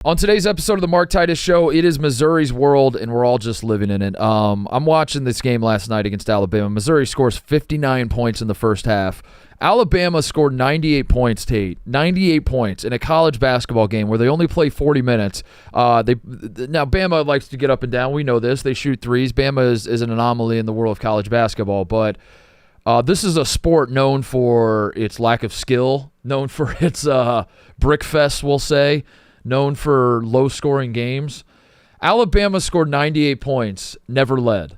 On today's episode of the Mark Titus Show, it is Missouri's world, and we're all just living in it. I'm watching this game last night against Alabama. Missouri scores 59 points in the first half. Alabama scored 98 points, Tate. 98 points in a college basketball game where they only play 40 minutes. Now, Bama likes to get up and down. We know this. They shoot threes. Bama is an anomaly in the world of college basketball, but this is a sport known for its lack of skill, known for its brick fest, we'll say, known for low-scoring games. Alabama scored 98 points, never led.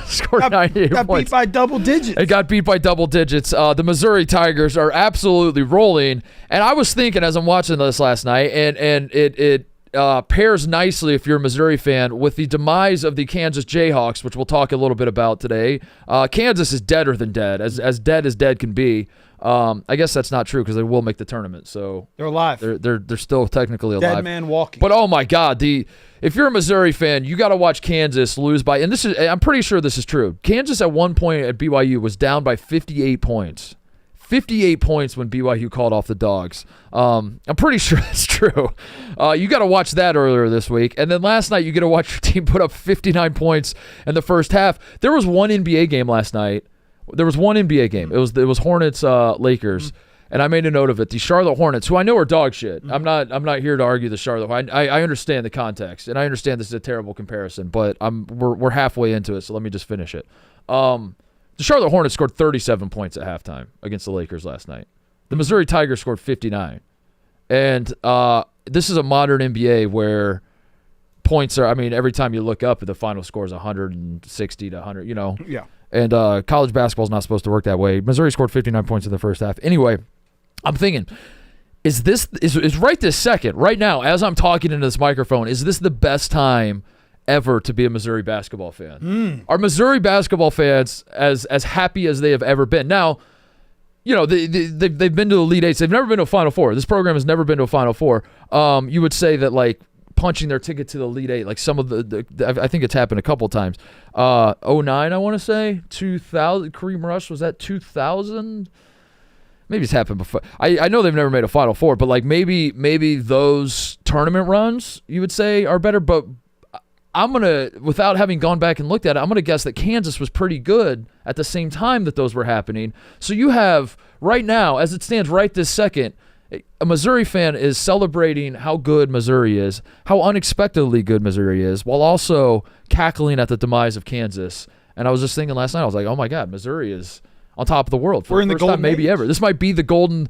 Scored 98 points. Got beat by double digits. It got beat by double digits. The Missouri Tigers are absolutely rolling. And I was thinking as I'm watching this last night, and it pairs nicely, if you're a Missouri fan, with the demise of the Kansas Jayhawks, which we'll talk a little bit about today. Kansas is deader than dead, as dead as dead can be. I guess that's not true because they will make the tournament. So they're alive. They're still technically alive. Dead man walking. But oh my God, if you're a Missouri fan, you got to watch Kansas lose by. And I'm pretty sure this is true. Kansas at one point at BYU was down by 58 points. 58 points when BYU called off the Dogs. I'm pretty sure that's true. You got to watch that earlier this week. And then last night, you get to watch your team put up 59 points in the first half. There was one NBA game last night. It was Hornets Lakers, and I made a note of it. The Charlotte Hornets, who I know are dog shit. I'm not here to argue the Charlotte. I understand the context, and I understand this is a terrible comparison, but we're halfway into it, so let me just finish it. The Charlotte Hornets scored 37 points at halftime against the Lakers last night. The Missouri Tigers scored 59, and this is a modern NBA where points are. I mean, every time you look up, the final score is 160 to 100. Yeah. And college basketball is not supposed to work that way. Missouri scored 59 points in the first half. Anyway, I'm thinking, is right this second, right now, as I'm talking into this microphone, is this the best time ever to be a Missouri basketball fan? Are Missouri basketball fans as happy as they have ever been? Now, they've been to the Elite Eights. They've never been to a Final Four. This program has never been to a Final Four. You would say that, like, punching their ticket to the Elite Eight, like some of the I think it's happened a couple times. 09, I want to say 2000. Kareem Rush, was that 2000? Maybe it's happened before. I know they've never made a Final Four, but like maybe those tournament runs you would say are better. But I'm gonna, without having gone back and looked at it, I'm gonna guess that Kansas was pretty good at the same time that those were happening. So you have right now, as it stands right this second, a Missouri fan is celebrating how good Missouri is, how unexpectedly good Missouri is, while also cackling at the demise of Kansas. And I was just thinking last night, I was like, oh my God, Missouri is on top of the world for the first time maybe ever. This might be the golden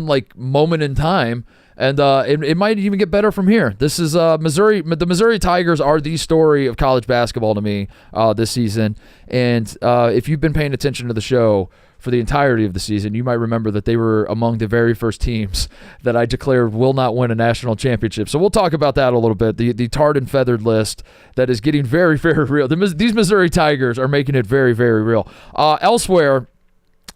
like moment in time, and it might even get better from here. This is Missouri. The Missouri Tigers are the story of college basketball to me this season. And if you've been paying attention to the show for the entirety of the season, you might remember that they were among the very first teams that I declared will not win a national championship. So we'll talk about that a little bit. The tarred and feathered list that is getting very, very real. These Missouri Tigers are making it very, very real. Elsewhere,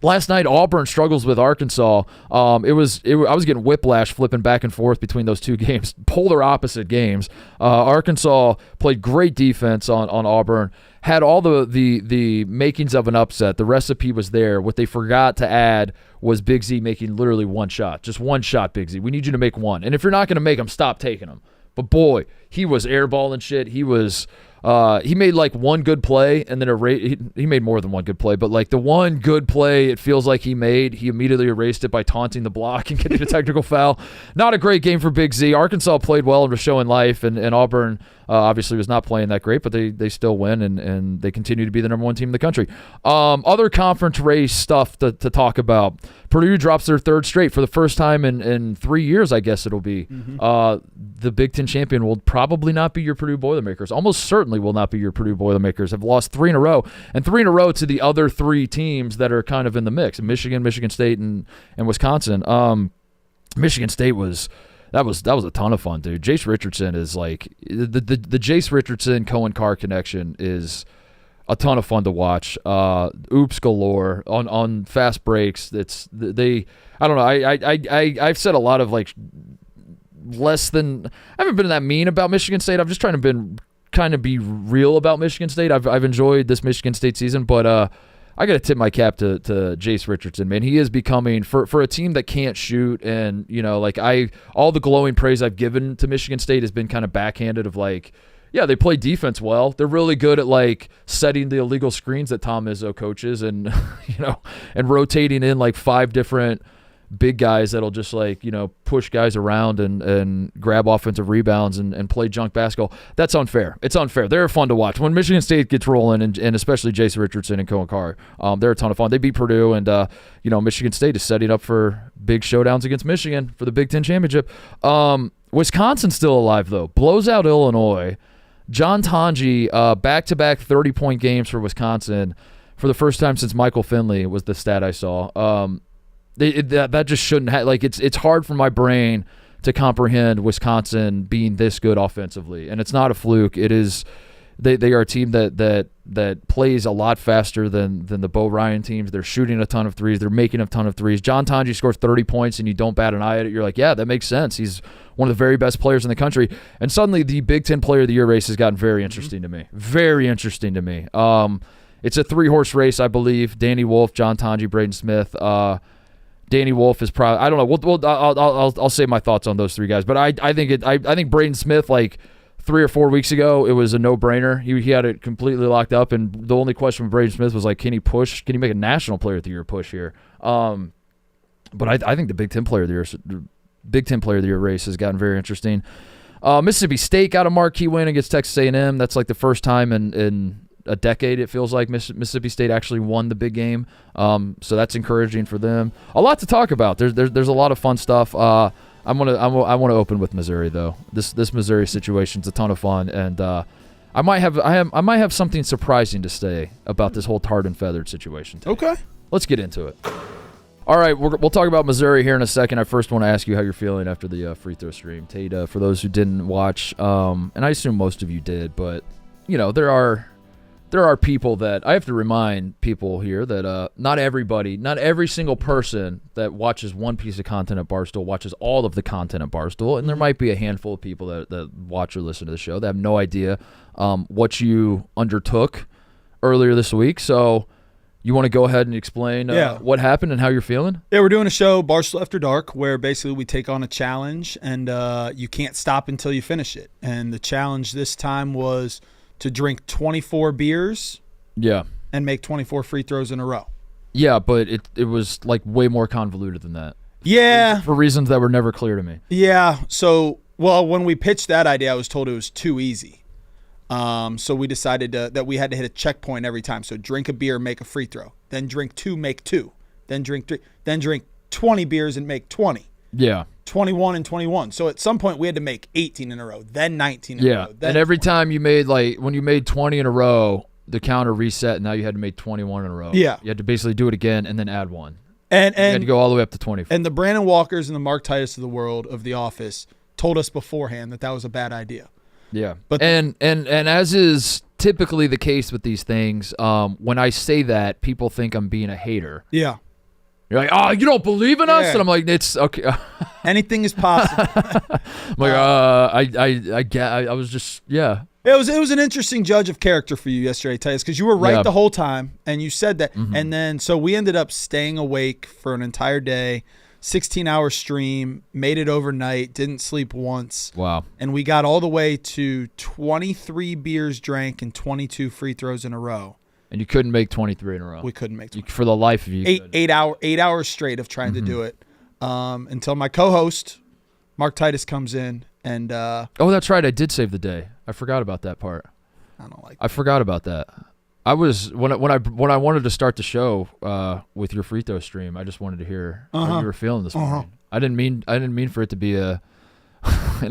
last night, Auburn struggles with Arkansas. I was getting whiplash flipping back and forth between those two games, polar opposite games. Arkansas played great defense on Auburn, had all the makings of an upset. The recipe was there. What they forgot to add was Big Z making literally one shot. Just one shot, Big Z. We need you to make one. And if you're not going to make them, stop taking them. But boy, he was airballing shit. He was he made like one good play, and then he made more than one good play, but like the one good play it feels like he immediately erased it by taunting the block and getting a technical foul. Not a great game for Big Z. Arkansas played well and was showing life, and Auburn obviously was not playing that great, but they still win, and they continue to be the number one team in the country. Other conference race stuff to talk about. Purdue drops their third straight for the first time in 3 years, I guess it'll be. The Big Ten champion will probably not be your Purdue Boilermakers. Almost certainly will not be your Purdue Boilermakers. Have lost 3 in a row, and 3 in a row to the other 3 teams that are kind of in the mix: Michigan State, and Wisconsin. Michigan State was a ton of fun, dude. Jace Richardson is like the Jace Richardson Cohen Carr connection is a ton of fun to watch. Oops galore on fast breaks. I don't know. I've said a lot of like less than. I haven't been that mean about Michigan State. I'm just trying to kind of be real about Michigan State. I've enjoyed this Michigan State season, but I got to tip my cap to Jace Richardson, man. He is becoming, for a team that can't shoot, and, all the glowing praise I've given to Michigan State has been kind of backhanded of yeah, they play defense well. They're really good at setting the illegal screens that Tom Izzo coaches and, and rotating in 5 different big guys that'll just push guys around and grab offensive rebounds and play junk basketball. That's unfair. It's unfair. They're fun to watch. When Michigan State gets rolling, and especially Jason Richardson and Cohen Carr, they're a ton of fun. They beat Purdue, and Michigan State is setting up for big showdowns against Michigan for the Big Ten championship. Wisconsin's still alive, though. Blows out Illinois. John Tonji, back-to-back 30-point games for Wisconsin for the first time since Michael Finley was the stat I saw. That just shouldn't have, it's hard for my brain to comprehend Wisconsin being this good offensively, and it's not a fluke. It is they are a team that plays a lot faster than the Bo Ryan teams. They're shooting a ton of threes. They're making a ton of threes. John Tonji scores 30 points, and you don't bat an eye at it. You're like, yeah, that makes sense. He's one of the very best players in the country. And suddenly the Big Ten Player of the Year race has gotten very interesting to me. Very interesting to me. It's a 3-horse race, I believe. Danny Wolf, John Tonji, Braden Smith. Danny Wolf is probably, I don't know. I'll say my thoughts on those 3 guys, but I think Braden Smith, 3 or 4 weeks ago, it was a no-brainer. He had it completely locked up, and the only question with Braden Smith was can he push? Can he make a National Player of the Year push here? But I think the Big Ten Player of the Year race has gotten very interesting. Mississippi State got a marquee win against Texas A&M. That's the first time in a decade, it feels like Mississippi State actually won the big game. So that's encouraging for them. A lot to talk about. There's a lot of fun stuff. I want to open with Missouri, though. This Missouri situation's a ton of fun, and I might have something surprising to say about this whole tarred and feathered situation today. Okay, let's get into it. All right, we'll talk about Missouri here in a second. I first want to ask you how you're feeling after the free throw stream, Tate. For those who didn't watch, and I assume most of you did, but there are people that I have to remind people here that not every single person that watches one piece of content at Barstool watches all of the content at Barstool, and there might be a handful of people that watch or listen to the show that have no idea what you undertook earlier this week. So you want to go ahead and explain what happened and how you're feeling? Yeah, we're doing a show, Barstool After Dark, where basically we take on a challenge, and you can't stop until you finish it. And the challenge this time was to drink 24 beers and make 24 free throws in a row. Yeah, but it was way more convoluted than that. Yeah. For reasons that were never clear to me. Yeah. So, when we pitched that idea, I was told it was too easy. So we decided that we had to hit a checkpoint every time. So drink a beer, make a free throw. Then drink 2, make 2. Then drink 3. Then drink 20 beers and make 20. Yeah. 21 and 21. So at some point we had to make 18 in a row, then 19 in a row. Then and every 20. Time you made when you made 20 in a row, the counter reset, and now you had to make 21 in a row. Yeah. You had to basically do it again and then add 1. And you had to go all the way up to 24. And the Brandon Walkers and the Mark Titus of the world of The Office told us beforehand that was a bad idea. Yeah. But and as is typically the case with these things, when I say that, people think I'm being a hater. Yeah. You're like, oh, you don't believe in us? And I'm like, it's okay. Anything is possible. I'm like, I was just, yeah. It was an interesting judge of character for you yesterday, Titus, because you were right the whole time, and you said that. Mm-hmm. And then, so we ended up staying awake for an entire day, 16-hour stream, made it overnight, didn't sleep once. Wow. And we got all the way to 23 beers drank and 22 free throws in a row. And you couldn't make 23 in a row. We couldn't make 23. For the life of you. 8 hours straight of trying to do it until my co-host, Mark Titus, comes in. And oh, that's right. I did save the day. I forgot about that part. I don't like that. I forgot about that. I was when I wanted to start the show with your free throw stream, I just wanted to hear how you were feeling this morning. I didn't mean for it to be an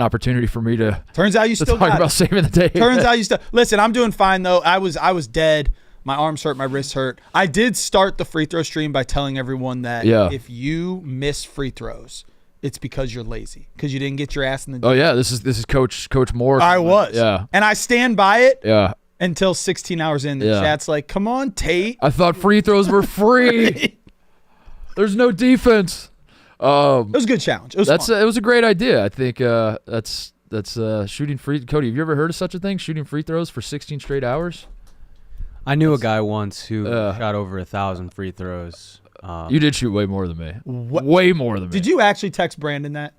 opportunity for me to Turns out you still talk about saving the day. Turns out you still Listen, I'm doing fine though. I was dead. My arms hurt, my wrists hurt. I did start the free throw stream by telling everyone that if you miss free throws, it's because you're lazy, because you didn't get your ass in the gym. Oh yeah, this is Coach Moore. I was. Yeah. And I stand by it. Yeah. Until 16 hours in, the chat's like, "Come on, Tate." I thought free throws were free. There's no defense. It was a good challenge. It was fun. It was a great idea. I think that's shooting free. Cody, have you ever heard of such a thing? Shooting free throws for 16 straight hours? I knew a guy once who shot over 1,000 free throws. You did shoot way more than me. Way more than me. Did you actually text Brandon that?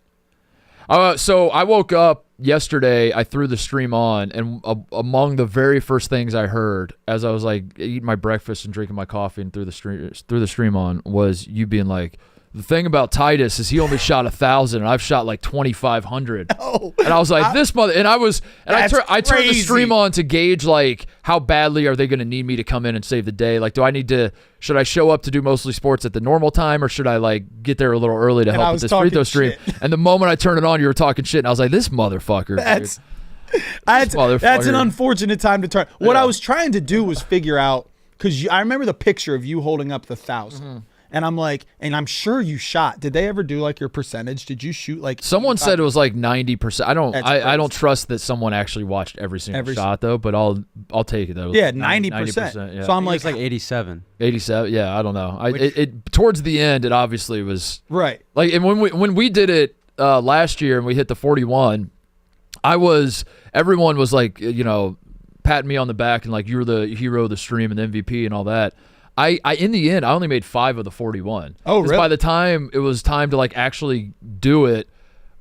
So I woke up yesterday. I threw the stream on, and among the very first things I heard as I was like eating my breakfast and drinking my coffee and threw the stream on was you being like, the thing about Titus is he only shot 1,000, and I've shot like 2,500. No. And I was like, this mother. And I turned the stream on to gauge like how badly are they going to need me to come in and save the day. Like, should I show up to do mostly sports at the normal time, or should I like get there a little early to help with this free throw stream? And the moment I turned it on, you were talking shit, and I was like, this motherfucker. That's an unfortunate time to turn. What I was trying to do was figure out, because I remember the picture of you holding up the 1,000. Mm-hmm. And I'm like, and I'm sure you shot. Did they ever do like your percentage? Did you shoot like? Someone said it was like 90%. I don't trust that someone actually watched every single shot though. But I'll take it though. Yeah, 90%. Yeah. So I'm like 87. 87. Yeah, I don't know. It towards the end, it obviously was right. Like, and when we did it last year and we hit the 41, everyone was like, patting me on the back and like, you were the hero of the stream and the MVP and all that. I in the end, I only made 5 of the 41. Oh, really? By the time it was time to like actually do it,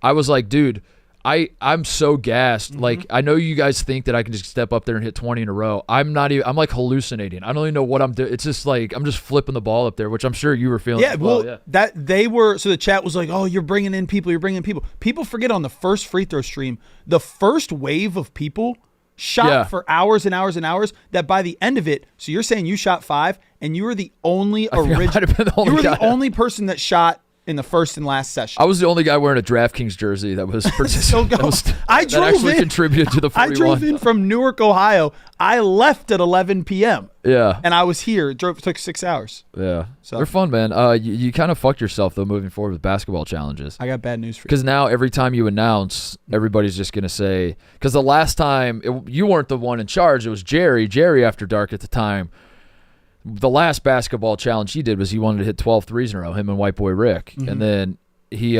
I was like, dude, I'm so gassed. Mm-hmm. Like, I know you guys think that I can just step up there and hit 20 in a row. I'm like hallucinating. I don't even know what I'm doing. It's just like I'm just flipping the ball up there, which I'm sure you were feeling. Yeah, that they were. So the chat was like, oh, you're bringing in people. People forget on the first free throw stream, the first wave of people shot for hours and hours and hours, that by the end of it, so you're saying you shot 5 and you were the only only person that shot in the first and last session. I was the only guy wearing a DraftKings jersey that was contributed to the 41. I drove in from Newark, Ohio. I left at 11 p.m. Yeah. And I was here. It took 6 hours. Yeah. So they're fun, man. You kind of fucked yourself though moving forward with basketball challenges. I got bad news for you. Because now every time you announce, everybody's just going to say, because the last time you weren't the one in charge, it was Jerry After Dark at the time. The last basketball challenge he did was he wanted to hit 12 threes in a row, him and white boy Rick. Mm-hmm. And then he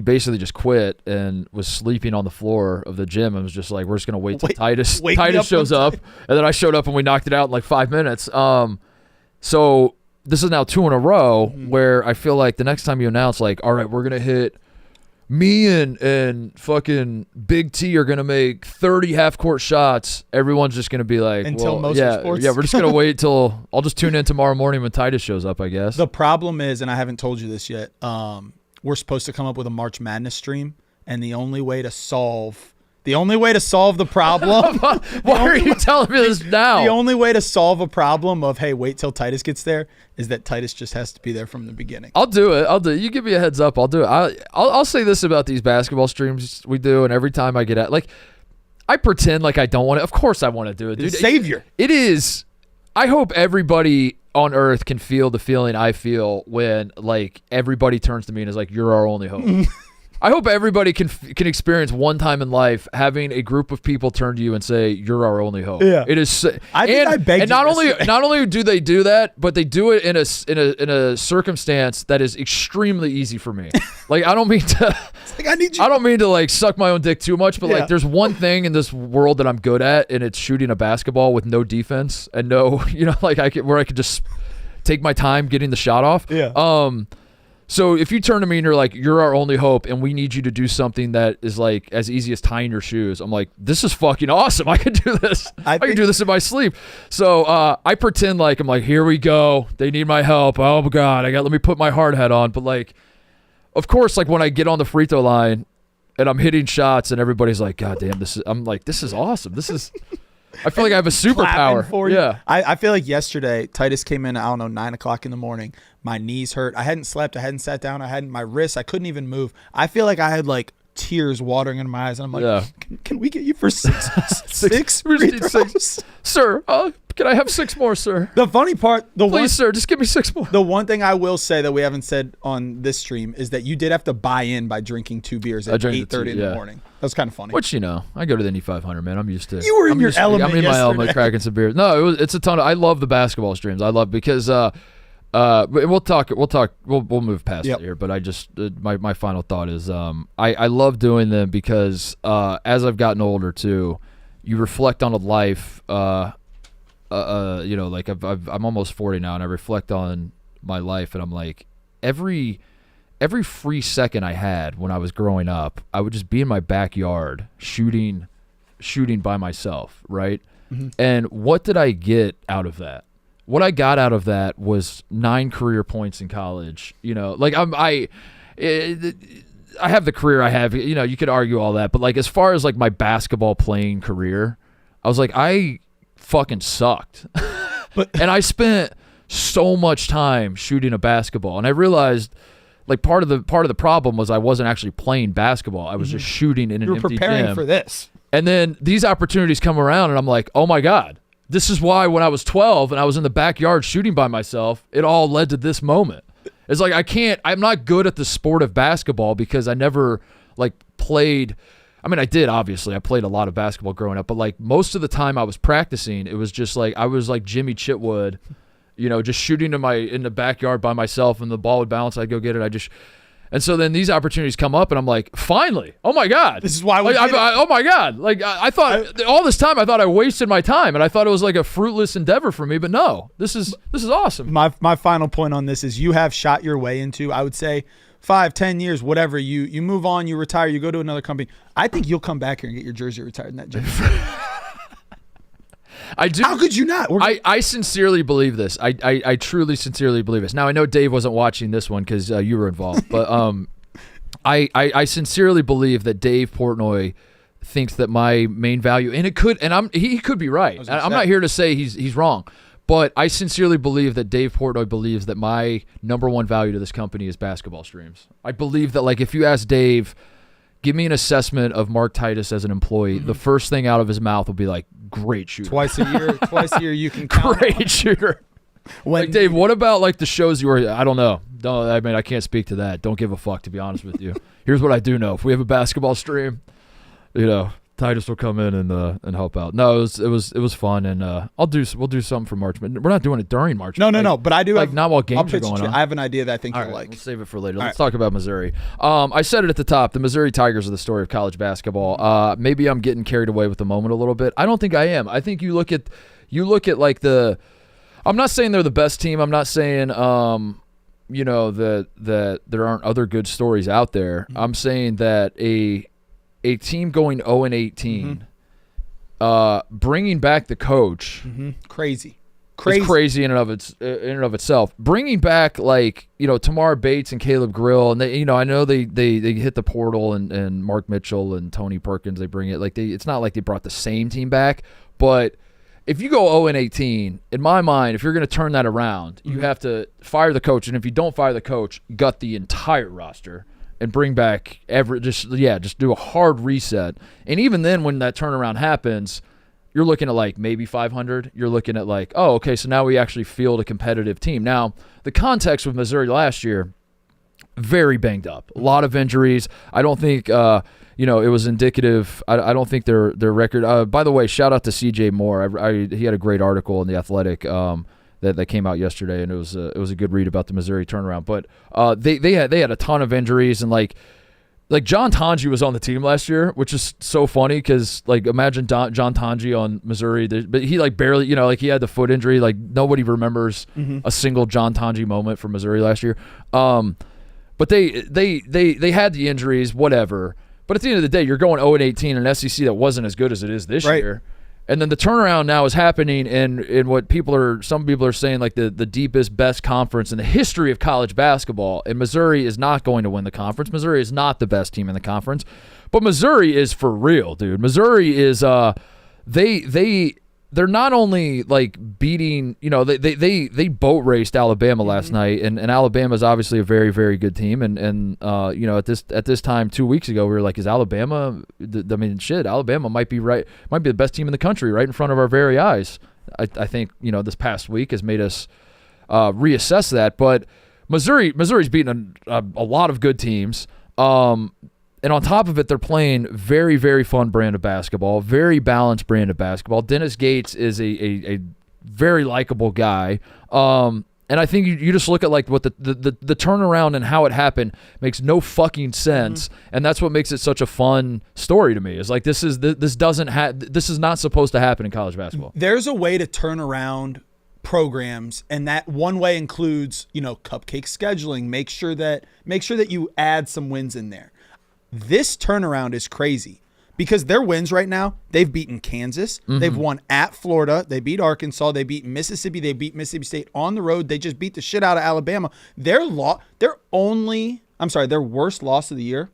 basically just quit and was sleeping on the floor of the gym and was just like, we're just going to wait till Titus shows up. And then I showed up and we knocked it out in like 5 minutes. So this is now 2 in a row where I feel like the next time you announce like, all right, we're going to hit me and fucking Big T are going to make 30 half-court shots, everyone's just going to be like, until sports. Yeah, we're just going to wait till I'll just tune in tomorrow morning when Titus shows up, I guess. The problem is, and I haven't told you this yet, we're supposed to come up with a March Madness stream, and the only way to solve the problem. Why are you telling me this now? The only way to solve a problem of, hey, wait till Titus gets there, is that Titus just has to be there from the beginning. I'll do it. You give me a heads up. I'll do it. I'll say this about these basketball streams we do, and every time I get at, like, I pretend like I don't want to. Of course I want to do it, dude. Savior. It is. I hope everybody on earth can feel the feeling I feel when, like, everybody turns to me and is like, you're our only hope. I hope everybody can experience one time in life having a group of people turn to you and say, "You're our only hope." Yeah, it is. And not only do they do that, but they do it in a circumstance that is extremely easy for me. Like, I don't mean to. Like, I need you. I don't mean to like suck my own dick too much, but like, there's one thing in this world that I'm good at, and it's shooting a basketball with no defense and no, like I could just take my time getting the shot off. Yeah. So if you turn to me and you're like, you're our only hope, and we need you to do something that is like as easy as tying your shoes, I'm like, this is fucking awesome. I could do this. I could do this in my sleep. So I pretend like I'm like, here we go. They need my help. Oh my God, let me put my hard hat on. But like, of course, like when I get on the free throw line and I'm hitting shots and everybody's like, God damn, I'm like, this is awesome. I feel like I have a superpower. For you. Yeah. I feel like yesterday, Titus came in, 9 o'clock in the morning. My knees hurt. I hadn't slept. I hadn't sat down. My wrists. I couldn't even move. I feel like I had like tears watering in my eyes. And I'm like, can we get you for six free throws? Sir, can I have 6 more, sir? The funny part, sir, just give me 6 more. The one thing I will say that we haven't said on this stream is that you did have to buy in by drinking 2 beers at 8:30 in the morning. That was kind of funny. Which, I go to the Indy 500, man. I'm used to. You were in your element. I'm in my element, cracking some beers. No, it's a ton of. I love the basketball streams. I love because. We'll move past it here, but I just my final thought is I love doing them because as I've gotten older too, you reflect on a life like I'm almost 40 now, and I reflect on my life, and I'm like, every free second I had when I was growing up, I would just be in my backyard shooting by myself, right? Mm-hmm. And what did I get out of that? What I got out of that was 9 career points in college. Like I have the career I have. You could argue all that, but like as far as like my basketball playing career, I was like, I fucking sucked. And I spent so much time shooting a basketball, and I realized like part of the problem was I wasn't actually playing basketball. I was just shooting in an empty gym. You were preparing for this. And then these opportunities come around, and I'm like, oh my God, this is why when I was 12 and I was in the backyard shooting by myself, it all led to this moment. It's like I'm not good at the sport of basketball because I never like played. I mean, I did, obviously. I played a lot of basketball growing up, but like most of the time I was practicing, it was just like I was like Jimmy Chitwood, just shooting in the backyard by myself, and the ball would bounce, I'd go get it. And so then these opportunities come up, and I'm like, finally, oh my God. This is why oh my God. Like I thought all this time, I thought I wasted my time, and I thought it was like a fruitless endeavor for me, but no, this is awesome. My final point on this is you have shot your way into, I would say, 5-10 years, whatever. You move on, you retire, you go to another company. I think you'll come back here and get your jersey retired in that jersey. I do. How could you not? I sincerely believe this. I truly sincerely believe this. Now I know Dave wasn't watching this one because you were involved, but I sincerely believe that Dave Portnoy thinks that my main value, and he could be right. I'm not here to say he's wrong, but I sincerely believe that Dave Portnoy believes that my number one value to this company is basketball streams. I believe that like if you ask Dave, give me an assessment of Mark Titus as an employee, the first thing out of his mouth will be like, great shooter. Twice a year you can count. Great shooter. Like, Dave, what about like the shows you were, I don't know. No, I mean, I can't speak to that. Don't give a fuck, to be honest with you. Here's what I do know. If we have a basketball stream, Titus will come in and help out. No, it was fun, and we'll do something for March, but we're not doing it during March. No, but I do like not while games are going on. I have an idea that I think you'll like. We'll save it for later. Let's talk about Missouri. I said it at the top. The Missouri Tigers are the story of college basketball. Maybe I'm getting carried away with the moment a little bit. I don't think I am. I think you look at like the. I'm not saying they're the best team. I'm not saying that there aren't other good stories out there. Mm-hmm. I'm saying that a team going 0-18, bringing back the coach, crazy, it's crazy in and of itself. Bringing back like Tamar Bates and Caleb Grill, and they I know they hit the portal and Mark Mitchell and Tony Perkins. They bring it like it's not like they brought the same team back, but if you go 0-18, in my mind, if you're going to turn that around, you have to fire the coach, and if you don't fire the coach, gut the entire roster. And bring back just do a hard reset. And even then, when that turnaround happens, you're looking at like maybe 500. You're looking at like, oh, okay, so now we actually field a competitive team. Now, the context with Missouri last year, very banged up. A lot of injuries. I don't think it was indicative. I don't think their record. By the way, shout out to CJ Moore. He had a great article in The Athletic. That came out yesterday, and it was a good read about the Missouri turnaround. But they had a ton of injuries, and like John Tonji was on the team last year, which is so funny because like imagine John Tonji on Missouri, but he like barely he had the foot injury. Like nobody remembers a single John Tonji moment from Missouri last year. But they had the injuries, whatever. But at the end of the day, you're going 0-18 in an SEC that wasn't as good as it is this year. And then the turnaround now is happening in what some people are saying like the deepest, best conference in the history of college basketball. And Missouri is not going to win the conference. Missouri is not the best team in the conference. But Missouri is for real, dude. Missouri is they're not only like beating, they boat raced Alabama last night, and Alabama is obviously a very, very good team. And at this time 2 weeks ago, we were like, is Alabama? Alabama might be the best team in the country, right in front of our very eyes. I think this past week has made us reassess that. But Missouri's beaten a lot of good teams. And on top of it, they're playing very, very fun brand of basketball, very balanced brand of basketball. Dennis Gates is a very likable guy. And And I think you just look at like what the turnaround and how it happened makes no fucking sense, and that's what makes it such a fun story to me. Is like this is not supposed to happen in college basketball. There's a way to turn around programs, and that one way includes, cupcake scheduling. Make sure that you add some wins in there. This turnaround is crazy because their wins right now, they've beaten Kansas, they've won at Florida, they beat Arkansas, they beat Mississippi, they beat Mississippi State on the road, they just beat the shit out of Alabama. Their worst loss of the year,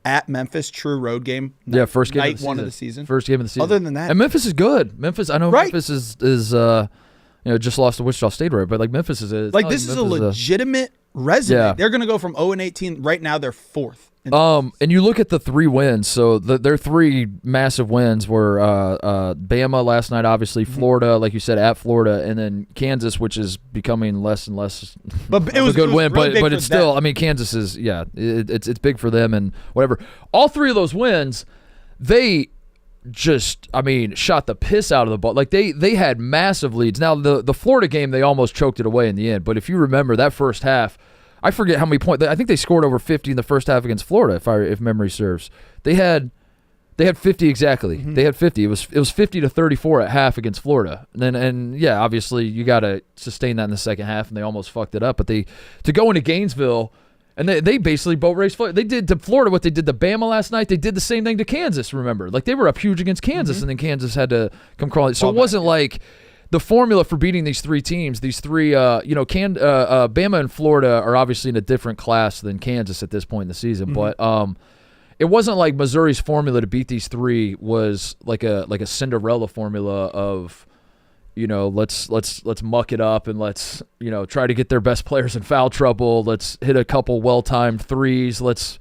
at Memphis, true road game. First game night one of the season. First game of the season. Other than that, and Memphis is good. Memphis is just lost to Wichita State, right? But like Memphis is this is a legitimate resume. Yeah. They're going to go from 0-18. Right now, they're fourth. And you look at the 3 wins. So their 3 massive wins were Bama last night, obviously Florida, like you said, at Florida, and then Kansas, which is becoming less and less. But it was a good win. Really but it's still, Kansas is it's big for them and whatever. All 3 of those wins, they just shot the piss out of the ball. Like they had massive leads. Now the Florida game, they almost choked it away in the end. But if you remember that first half, I forget how many points. I think they scored over 50 in the first half against Florida, if memory serves. They had 50 exactly. They had 50. It was 50-34 at half against Florida. And obviously you got to sustain that in the second half, and they almost fucked it up. But to go into Gainesville, and they basically boat raced Florida. They did to Florida what they did to Bama last night. They did the same thing to Kansas. Remember, like they were up huge against Kansas, and then Kansas had to come crawling. So it wasn't like the formula for beating these 3 teams, Bama and Florida are obviously in a different class than Kansas at this point in the season. But it wasn't like Missouri's formula to beat these 3 was like a Cinderella formula of, let's muck it up and let's try to get their best players in foul trouble. Let's hit a couple well-timed threes. Let's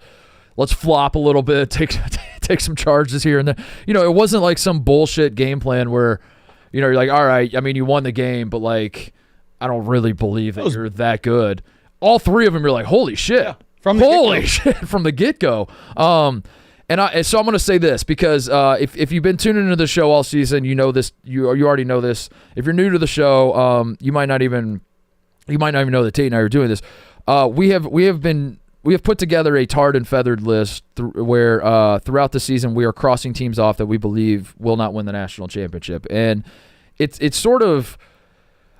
flop a little bit, take some charges here and there. It wasn't like some bullshit game plan where you're like, all right, you won the game, but like, I don't really believe that you're that good. All 3 of them, you're like, holy shit. Yeah, from the get-go. So I'm going to say this because if you've been tuning into the show all season, you know this. You already know this. If you're new to the show, you might not even know that Tate and I are doing this. We have put together a tarred and feathered list where throughout the season we are crossing teams off that we believe will not win the national championship, and it's sort of,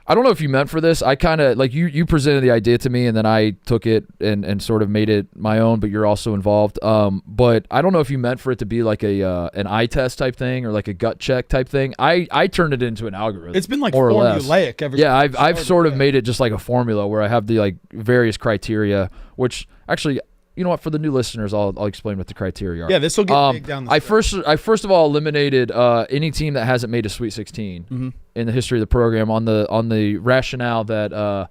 I don't know if you meant for this. I kind of like you presented the idea to me, and then I took it and sort of made it my own. But you're also involved. But I don't know if you meant for it to be like an eye test type thing or like a gut check type thing. I turned it into an algorithm. It's been like formulaic ever. Yeah, I've sort of made it just like a formula where I have the like various criteria, which actually. You know what? For the new listeners, I'll explain what the criteria are. Yeah, this will get big down the stretch. I first of all eliminated any team that hasn't made a Sweet 16 in the history of the program on the rationale that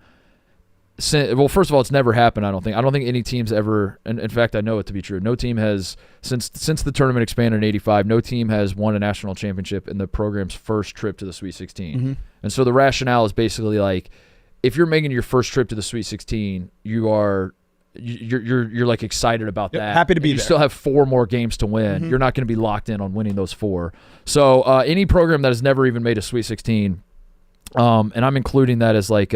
first of all, it's never happened. I don't think any team's ever. And in fact, I know it to be true. No team has since the tournament expanded in '85. No team has won a national championship in the program's first trip to the Sweet 16. And so the rationale is basically like, if you're making your first trip to the Sweet 16, you're like excited about that. Happy to be there. You there. Still have 4 more games to win. You're not going to be locked in on winning those 4. So any program that has never even made a Sweet 16, and I'm including that as like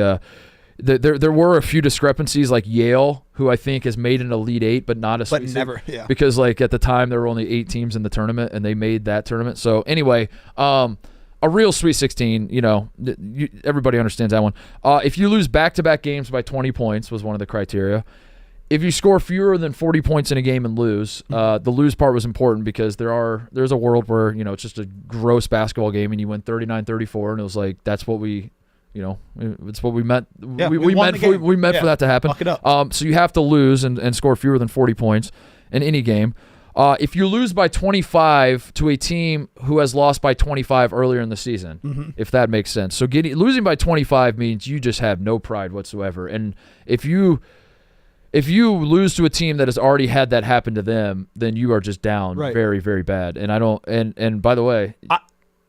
there were a few discrepancies, like Yale, who I think has made an Elite 8 but not a Sweet 16. Because like at the time there were only 8 teams in the tournament and they made that tournament. So anyway, a real Sweet 16, everybody understands that one. If you lose back-to-back games by 20 points was one of the criteria. If you score fewer than 40 points in a game and lose, the lose part was important because there's a world where, it's just a gross basketball game and you win 39-34 and it was like, that's what we, it's what we meant. Yeah, we meant for that to happen. Fuck it up. So you have to lose and score fewer than 40 points in any game. If you lose by 25 to a team who has lost by 25 earlier in the season, if that makes sense. So losing by 25 means you just have no pride whatsoever. And if you lose to a team that has already had that happen to them, then you are just down very, very bad. And I don't. And by the way,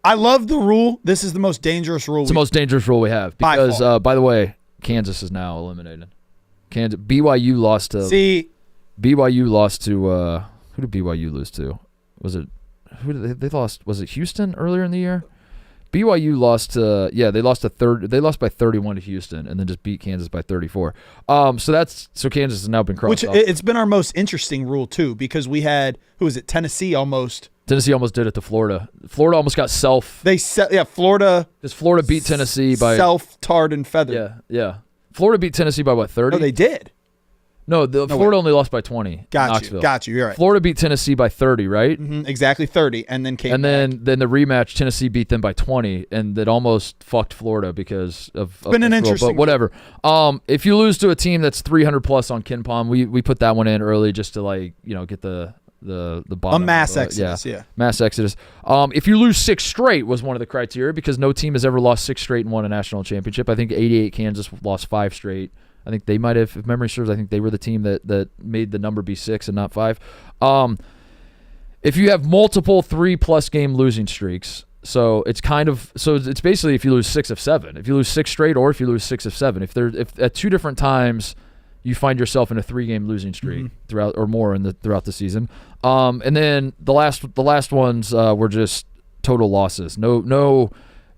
I love the rule. This is the most dangerous rule. It's the most dangerous rule we have because, by the way, Kansas is now eliminated. BYU lost to. BYU lost to. Who did BYU lose to? Was it who did they lost? Was it Houston earlier in the year? BYU lost to they lost by 31 to Houston and then just beat Kansas by 34. So Kansas has now been crossed off. It's been our most interesting rule too, because we had Tennessee almost did it to Florida. Florida almost got Florida because Florida beat Tennessee by tarred and feathered. Yeah. Florida beat Tennessee by what, 30? No, they did. No, Florida only lost by 20. Got you. You're right. Florida beat Tennessee by 30, right? Mm-hmm, exactly 30, and then then the rematch, Tennessee beat them by 20, and that almost fucked Florida because of. It's been an interesting. But whatever. If you lose to a team that's 300 plus on KenPom, we put that one in early just to get the bottom. A mass exodus, yeah. Mass exodus. If you lose 6 straight was one of the criteria because no team has ever lost 6 straight and won a national championship. I think 88 Kansas lost 5 straight. I think they might have, if memory serves, I think they were the team that made the number be 6 and not 5. If you have multiple 3+ game losing streaks, it's basically if you lose 6 of 7. If you lose 6 straight or if you lose 6 of 7. If at 2 different times you find yourself in a 3-game losing streak throughout the season. And then the last ones were just total losses. No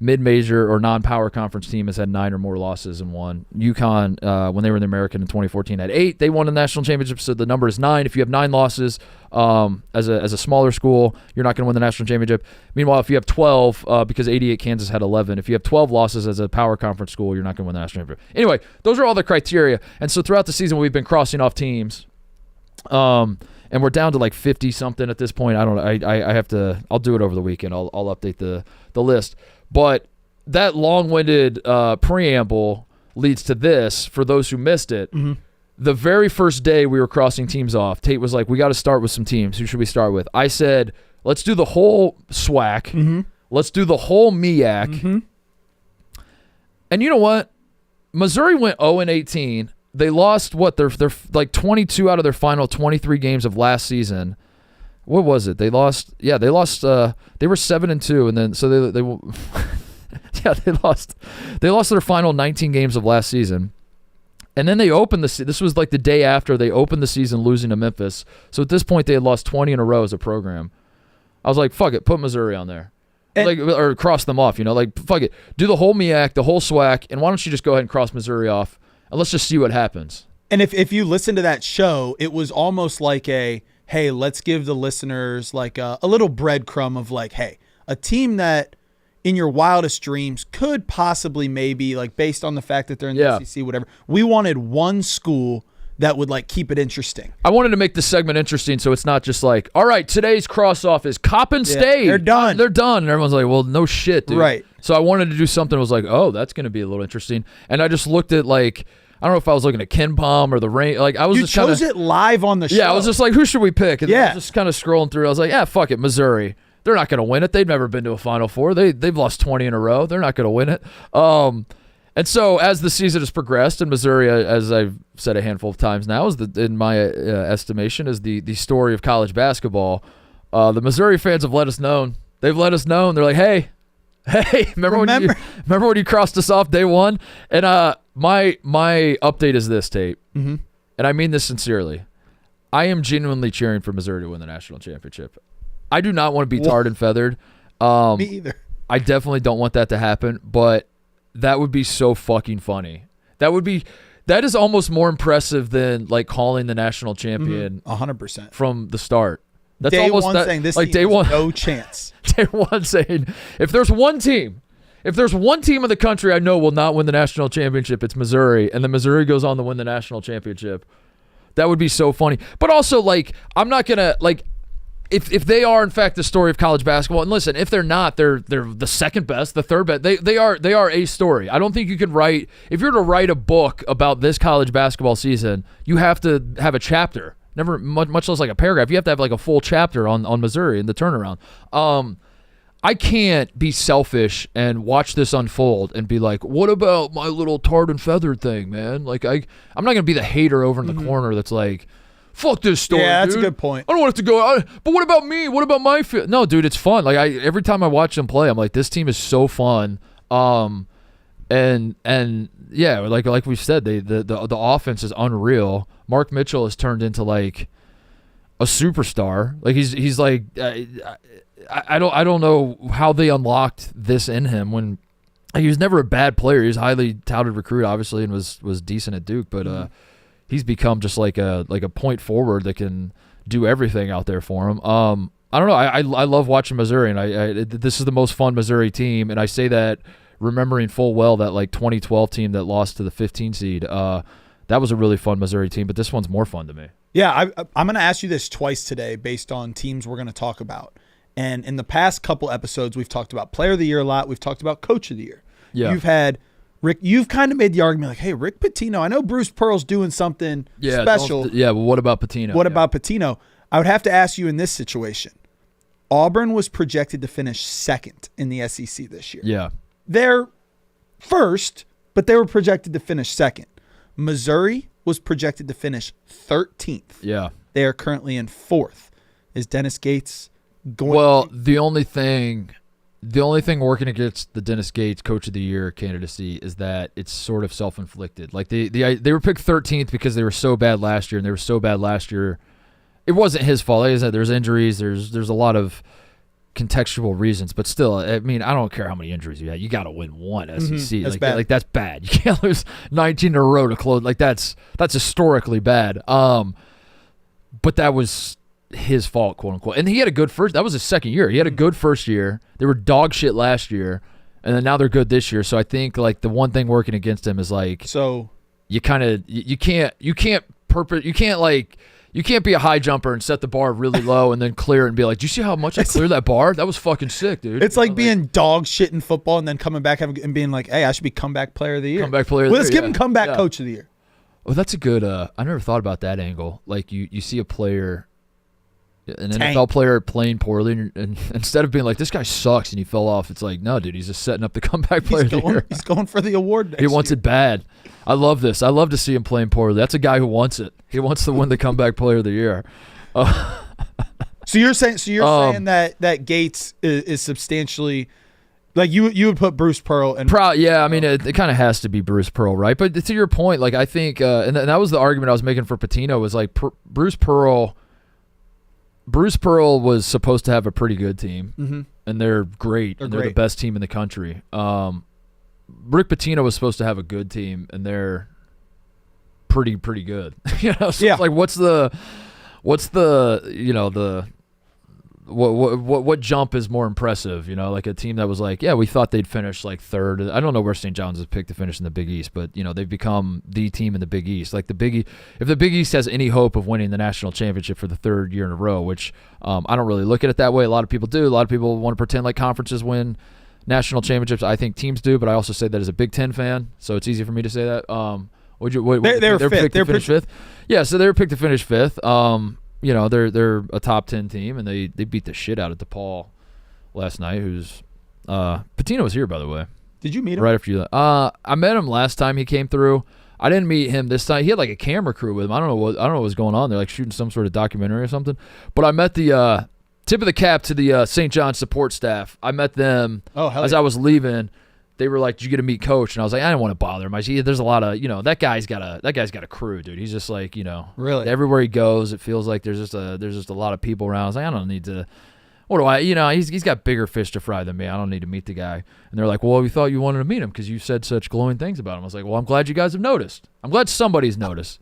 mid-major or non-power conference team has had 9 or more losses and won. UConn, when they were in the American in 2014, had 8. They won the national championship, so the number is 9. If you have 9 losses as a smaller school, you're not going to win the national championship. Meanwhile, if you have 12, because 88 Kansas had 11, if you have 12 losses as a power conference school, you're not going to win the national championship. Anyway, those are all the criteria. And so throughout the season, we've been crossing off teams. And we're down to like 50-something at this point. I don't know. I have to – I'll do it over the weekend. I'll update the list. But that long-winded preamble leads to this, for those who missed it. Mm-hmm. The very first day we were crossing teams off, Tate was like, we got to start with some teams. Who should we start with? I said, let's do the whole SWAC. Mm-hmm. Let's do the whole MEAC. Mm-hmm. And you know what? Missouri went 0-18. They lost, they're like 22 out of their final 23 games of last season. What was it? They lost. Yeah, they lost. They were 7-2, and then so they yeah, they lost. They lost their final 19 games of last season, and then they opened the. This was like the day after they opened the season, losing to Memphis. So at this point, they had lost 20 in a row as a program. I was like, fuck it, put Missouri on there, or cross them off. Fuck it, do the whole MEAC, the whole SWAC, and why don't you just go ahead and cross Missouri off, and let's just see what happens. And if you listen to that show, it was almost like hey, let's give the listeners like a little breadcrumb of like, hey, a team that in your wildest dreams could possibly maybe like based on the fact that they're in the SEC, whatever. We wanted one school that would like keep it interesting. I wanted to make this segment interesting so it's not just like, all right, today's cross-off is Coppin State. They're done. They're done. And everyone's like, well, no shit, dude. Right. So I wanted to do something that was like, oh, that's going to be a little interesting. And I just looked at like, I don't know if I was looking at KenPom or the rain. Like I was you just chose it live on the show. Yeah, I was just like, who should we pick? And I was just kind of scrolling through. I was like, yeah, fuck it, Missouri. They're not going to win it. They've never been to a Final Four. They've lost 20 in a row. They're not going to win it. And so as the season has progressed, and Missouri, as I've said a handful of times now, is in my estimation, is the story of college basketball. The Missouri fans have let us know. They've let us know. They're like, hey, remember when you crossed us off day one? And my update is this, Tate, and I mean this sincerely. I am genuinely cheering for Missouri to win the national championship. I do not want to be tarred and feathered. Me either. I definitely don't want that to happen, but that would be so fucking funny. That is almost more impressive than like calling the national champion 100% from the start. That's day almost one that, saying this like team day one, no chance. Day one saying if there's one team in the country I know will not win the national championship, it's Missouri, and then Missouri goes on to win the national championship. That would be so funny. But also, like, I'm not gonna like if they are in fact the story of college basketball. And listen, if they're not, they're the second best, the third best. They are a story. I don't think you can write if you're to write a book about this college basketball season, you have to have a chapter. Never much less like a paragraph. You have to have like a full chapter on Missouri and the turnaround. I can't be selfish and watch this unfold and be like, what about my little tarred and feathered thing, man? Like I'm not gonna be the hater over in the corner that's like, fuck this story. Yeah, that's dude. a good point. I don't want it to go. But what about me? What about my field? No, dude, it's fun. Like every time I watch them play, I'm like, this team is so fun. And yeah, like we said, the offense is unreal. Mark Mitchell has turned into like a superstar. Like he's like I don't know how they unlocked this in him when he was never a bad player. He was a highly touted recruit, obviously, and was decent at Duke. But he's become just like a point forward that can do everything out there for him. I don't know. I love watching Missouri, and this is the most fun Missouri team, and I say that remembering full well that like 2012 team that lost to the 15 seed. That was a really fun Missouri team, but this one's more fun to me. Yeah, I'm going to ask you this twice today based on teams we're going to talk about. And in the past couple episodes, we've talked about Player of the Year a lot. We've talked about Coach of the Year. Yeah. You've had Rick. You've kind of made the argument like, hey, Rick Pitino. I know Bruce Pearl's doing something special. Yeah, but what about Pitino? What about Pitino? I would have to ask you in this situation. Auburn was projected to finish second in the SEC this year. Yeah. They're first, but they were projected to finish second. Missouri was projected to finish 13th. Yeah. They are currently in fourth. Is Dennis Gates going? Well, the only thing working against the Dennis Gates Coach of the Year candidacy is that it's sort of self-inflicted. Like they were picked 13th because they were so bad last year, and they were so bad last year. It wasn't his fault. Like I said, there's injuries. There's a lot of contextual reasons, but still, I mean, I don't care how many injuries you had. You got to win one SEC. That's bad. Like that's bad. You can't lose 19 in a row to close. Like that's historically bad. But that was his fault, quote unquote. And he had a good first. That was his second year. He had a good first year. They were dog shit last year, and then now they're good this year. So I think like the one thing working against him is like you kind of you can't be a high jumper and set the bar really low and then clear and be like, do you see how much I cleared that bar? That was fucking sick, dude. It's like being dog shit in football and then coming back and being like, hey, I should be comeback player of the year. Comeback player of the year. Let's give him comeback coach of the year. Well, that's a good I never thought about that angle. Like you see a player, an NFL player playing poorly, and instead of being like, this guy sucks and he fell off, it's like, no, dude, he's just setting up the comeback player of the year. He's going for the award next He wants year. it bad. I love this. I love to see him playing poorly. That's a guy who wants it. He wants to win the comeback player of the year. So you're saying that Gates is substantially like you would put Bruce Pearl and yeah, I mean it kind of has to be Bruce Pearl, right? But to your point, like I think and that was the argument I was making for Pitino was like Bruce Pearl was supposed to have a pretty good team, and they're great. They're the best team in the country. Rick Pitino was supposed to have a good team, and they're pretty good. So yeah. Like what's the what jump is more impressive? Like a team that was like, yeah, we thought they'd finish like third. I don't know where St. John's is picked to finish in the Big East, but they've become the team in the Big East. Like if the Big East has any hope of winning the national championship for the third year in a row, which I don't really look at it that way. A lot of people do. A lot of people want to pretend like conferences win national championships. I think teams do, but I also say that as a Big Ten fan, so it's easy for me to say that. They were fifth. They were picked fifth. Yeah, so they were picked to finish fifth. They're a top 10 team, and they beat the shit out of DePaul last night. Who's Pitino was here, by the way. Did you meet him? Right after you? I met him last time he came through. I didn't meet him this time. He had like a camera crew with him. I don't know what was going on. They're like shooting some sort of documentary or something. But I met the tip of the cap to the St. John's support staff. I met them as I was leaving. They were like, "Did you get to meet Coach?" And I was like, "I didn't want to bother him. I see there's a lot of that guy's got a crew, dude. He's just like really everywhere he goes. It feels like there's just a lot of people around. I was like, I don't need to. What do I? He's got bigger fish to fry than me. I don't need to meet the guy." And they're like, "Well, we thought you wanted to meet him because you said such glowing things about him." I was like, "Well, I'm glad you guys have noticed. I'm glad somebody's noticed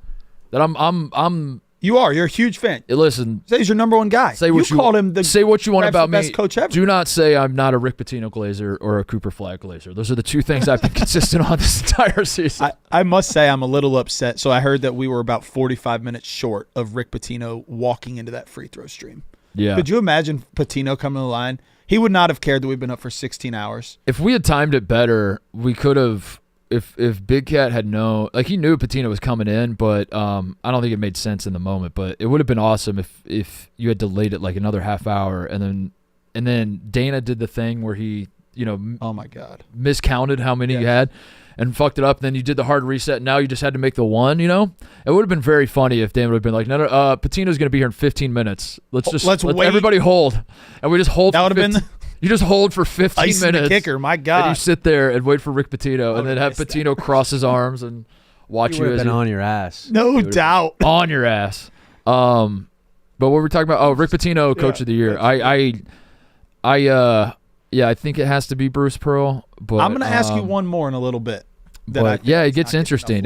that I'm." You're a huge fan. Listen, say he's your number one guy. Say what you called him. Say what you want about me. Best coach ever. Do not say I'm not a Rick Pitino glazer or a Cooper Flag glazer. Those are the two things I've been consistent on this entire season. I must say I'm a little upset. So I heard that we were about 45 minutes short of Rick Pitino walking into that free throw stream. Yeah. Could you imagine Pitino coming to the line? He would not have cared that we've been up for 16 hours. If we had timed it better, we could have. If Big Cat had known, like he knew Pitino was coming in, but I don't think it made sense in the moment. But it would have been awesome if you had delayed it like another half hour, and then Dana did the thing where he oh my God, miscounted how many you had and fucked it up. And then you did the hard reset. And now you just had to make the one. It would have been very funny if Dana would have been like, no, Patino's going to be here in 15 minutes. Let's wait. Everybody hold, and we just hold. That would have been. You just hold for 15 Icing minutes. The kicker, my God. And you sit there and wait for Rick Pitino, and then have Pitino cross his arms and watch you. Been on your ass. No doubt. On your ass. But what we're talking about? Oh, Rick Pitino, Coach of the Year. I think it has to be Bruce Pearl. But I'm going to ask you one more in a little bit. It gets interesting.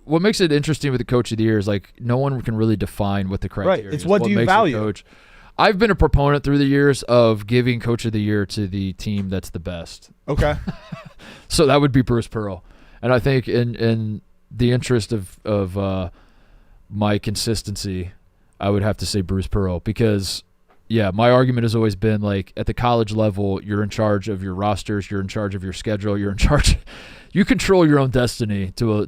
What makes it interesting with the Coach of the Year is like no one can really define what the criteria Right. It's is. what do you makes value? a coach. I've been a proponent through the years of giving Coach of the Year to the team that's the best. Okay. So that would be Bruce Pearl. And I think in the interest of my consistency, I would have to say Bruce Pearl because, yeah, my argument has always been like at the college level, you're in charge of your rosters, you're in charge of your schedule, you're in charge. You control your own destiny to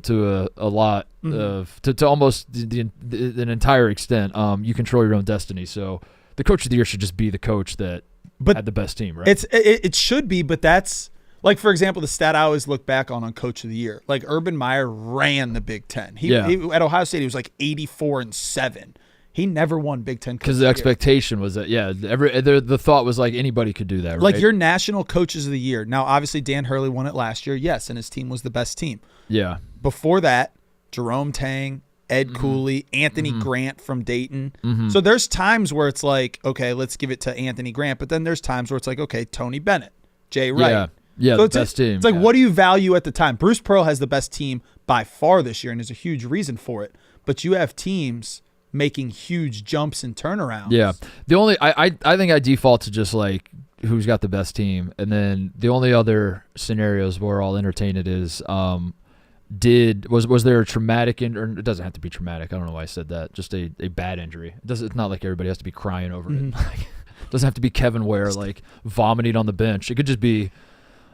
a lot of to almost an entire extent. You control your own destiny. So the Coach of the Year should just be the coach that had the best team, right? It should be, but that's like, for example, the stat I always look back on Coach of the Year. Like Urban Meyer ran the Big Ten. He at Ohio State he was like 84-7. He never won Big Ten because the expectation was that the thought was like anybody could do that. Right? Like your national coaches of the year. Now, obviously, Dan Hurley won it last year. Yes, and his team was the best team. Yeah. Before that, Jerome Tang, Ed Cooley, Anthony Grant from Dayton. So there's times where it's like, okay, let's give it to Anthony Grant, but then there's times where it's like, okay, Tony Bennett, Jay Wright. Yeah, so the best team. It's like, what do you value at the time? Bruce Pearl has the best team by far this year, and there's a huge reason for it. But you have teams making huge jumps and turnarounds. Yeah. The only I think I default to just like who's got the best team, and then the only other scenarios where I'll entertain it is was there a traumatic or it doesn't have to be traumatic. I don't know why I said that. Just a bad injury. It's not like everybody has to be crying over it. Like, it doesn't have to be Kevin Ware like vomiting on the bench. It could just be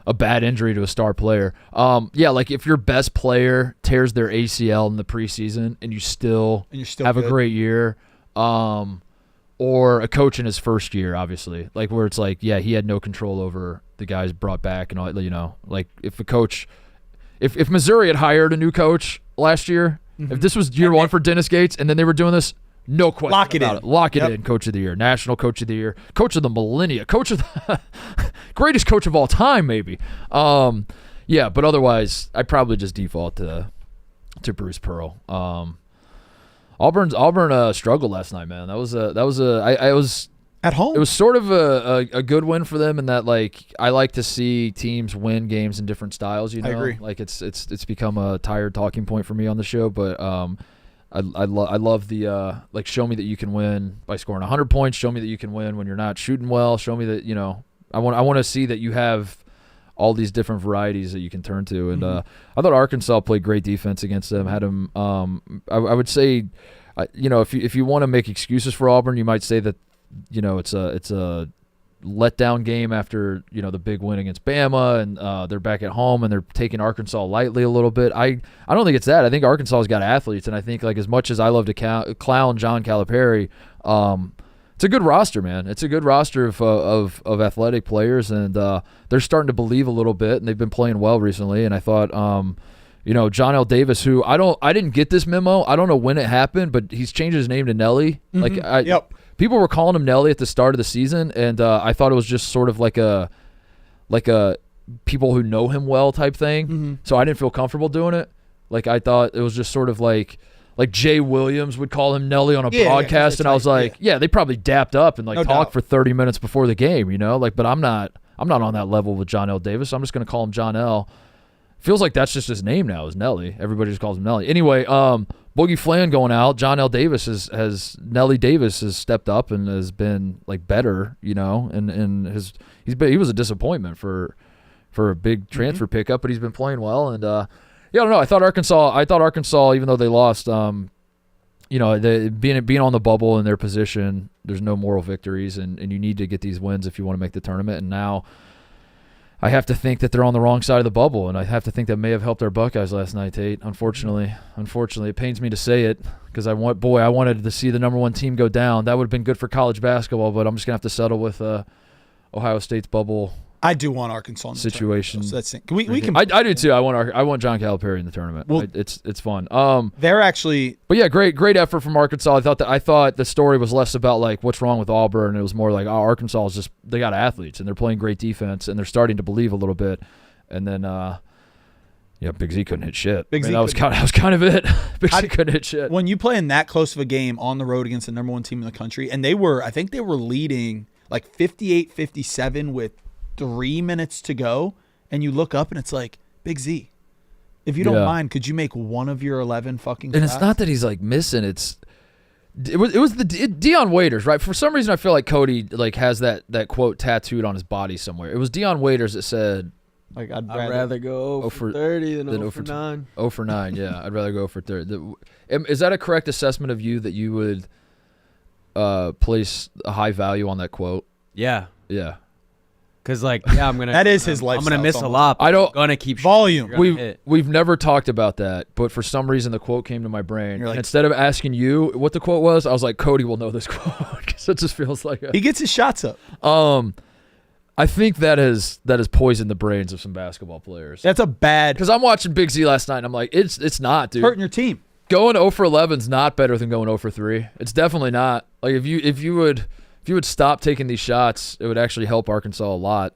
a bad injury to a star player. Like if your best player tears their ACL in the preseason and you still have good. a great year, or a coach in his first year, obviously, like where it's like, yeah, he had no control over the guys brought back and all, like if a coach, if Missouri had hired a new coach last year, if this was year one for Dennis Gates and then they were doing this, no question about it. Lock it in. Coach of the Year, National Coach of the Year, Coach of the Millennia, Coach of the greatest coach of all time, maybe. But otherwise, I'd probably just default to Bruce Pearl. Auburn struggled last night, man. I was at home. It was sort of a good win for them in that, like, I like to see teams win games in different styles. You know, I agree. Like it's become a tired talking point for me on the show, but I love the like, show me that you can win by scoring 100 points. Show me that you can win when you're not shooting well. Show me that, I want to see that you have all these different varieties that you can turn to. And I thought Arkansas played great defense against them. Had them. I would say, if you want to make excuses for Auburn, you might say that it's a letdown game after the big win against Bama, and they're back at home and they're taking Arkansas lightly a little bit. I don't think it's that. I think Arkansas's got athletes, and I think, like, as much as I love to clown John Calipari, it's a good roster, man. It's a good roster of athletic players, and they're starting to believe a little bit, and they've been playing well recently. And I thought, John L. Davis, who I didn't get this memo. I don't know when it happened, but he's changed his name to Nelly. People were calling him Nelly at the start of the season, and I thought it was just sort of like a people who know him well type thing. So I didn't feel comfortable doing it. Like, I thought it was just sort of like Jay Williams would call him Nelly on a broadcast, and I was like, they probably dapped up and talked for 30 minutes before the game, but I'm not on that level with John L. Davis. I'm just going to call him John L. Feels like that's just his name now, is Nelly. Everybody just calls him Nelly. Anyway, Boogie Flan going out. John L. Davis Nelly Davis has stepped up and has been like better, and he was a disappointment for a big transfer pickup, but he's been playing well. And I don't know. I thought Arkansas, even though they lost, being on the bubble in their position, there's no moral victories, and you need to get these wins if you want to make the tournament. And now I have to think that they're on the wrong side of the bubble, and I have to think that may have helped our Buckeyes last night, Tate. Unfortunately, it pains me to say it because I wanted to see the number one team go down. That would have been good for college basketball, but I'm just gonna have to settle with Ohio State's bubble. I do want Arkansas in the situation. So that's we can. I do too. I want John Calipari in the tournament. Well, it's fun. They're actually. But yeah, great effort from Arkansas. I thought the story was less about like what's wrong with Auburn. It was more like, Arkansas is just, they got athletes and they're playing great defense and they're starting to believe a little bit. And then Yeah, Big Z couldn't hit shit. Big Z that was kind of it. Big Z couldn't hit shit. When you play in that close of a game on the road against the number one team in the country, and I think they were leading like 58-57 with 3 minutes to go, and you look up and it's like, Big Z, if you don't mind, could you make one of your 11 fucking shots? And it's not that he's like missing. It was the Dion Waiters, right? For some reason, I feel like Cody like has that quote tattooed on his body somewhere. It was Dion Waiters that said, like, I'd rather go 0 for 30 than 0 for 9. 0 for 9, yeah. I'd rather go for 30. Is that a correct assessment of you that you would place a high value on that quote? Yeah. Yeah. Because, like, yeah, I'm going to... That is his lifestyle. I'm going to miss a lot. I don't... I'm going to keep... Volume. We've never talked about that, but for some reason the quote came to my brain. You're like, instead of asking you what the quote was, I was like, Cody will know this quote because it just feels like he gets his shots up. I think that has poisoned the brains of some basketball players. That's a bad... Because I'm watching Big Z last night, and I'm like, it's not, dude. Hurting your team. Going 0 for 11 is not better than going 0 for 3. It's definitely not. Like if you would stop taking these shots, it would actually help Arkansas a lot.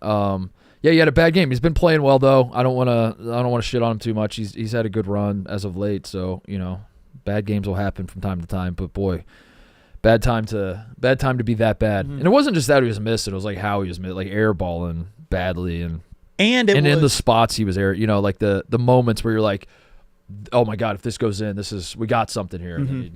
Yeah, he had a bad game. He's been playing well though. I don't want to shit on him too much. He's had a good run as of late, so bad games will happen from time to time. But boy, bad time to be that bad. Mm-hmm. And it wasn't just that he was missing. It was like how he was missing, like airballing badly and in the spots he was like the moments where you're like, oh my God, if this goes in, we got something here. Mm-hmm.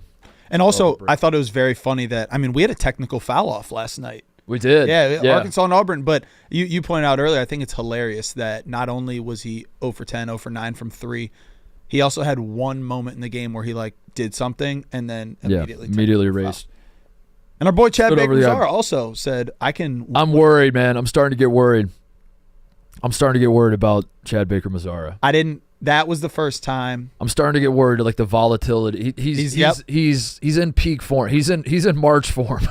And also, I thought it was very funny that, we had a technical foul off last night. We did. Yeah, Arkansas and Auburn. But you pointed out earlier, I think it's hilarious that not only was he 0 for 10, 0 for 9 from 3, he also had one moment in the game where he did something and then immediately erased. And our boy Chad Baker-Mazara also said, I'm worried, man. I'm starting to get worried. About Chad Baker-Mazara. That was the first time. I'm starting to get worried, like the volatility. He's in peak form. He's in March form.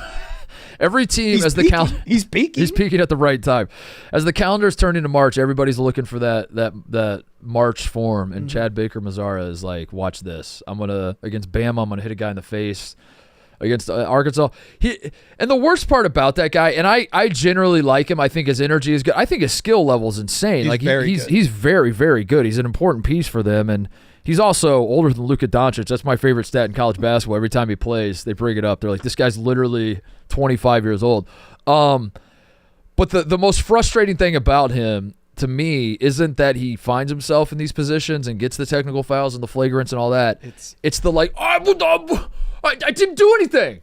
Every team he's peaking. He's peaking at the right time. As the calendar's turning to March, everybody's looking for that March form. And Chad Baker-Mazara is like, watch this. Against Bama, I'm gonna hit a guy in the face. Against Arkansas. And the worst part about that guy, and I generally like him. I think his energy is good. I think his skill level is insane. He's very, very good. He's an important piece for them, and he's also older than Luka Doncic. That's my favorite stat in college basketball. Every time he plays, they bring it up. They're like, this guy's literally 25 years old. But the most frustrating thing about him, to me, isn't that he finds himself in these positions and gets the technical fouls and the flagrants and all that. It's the like, I didn't do anything.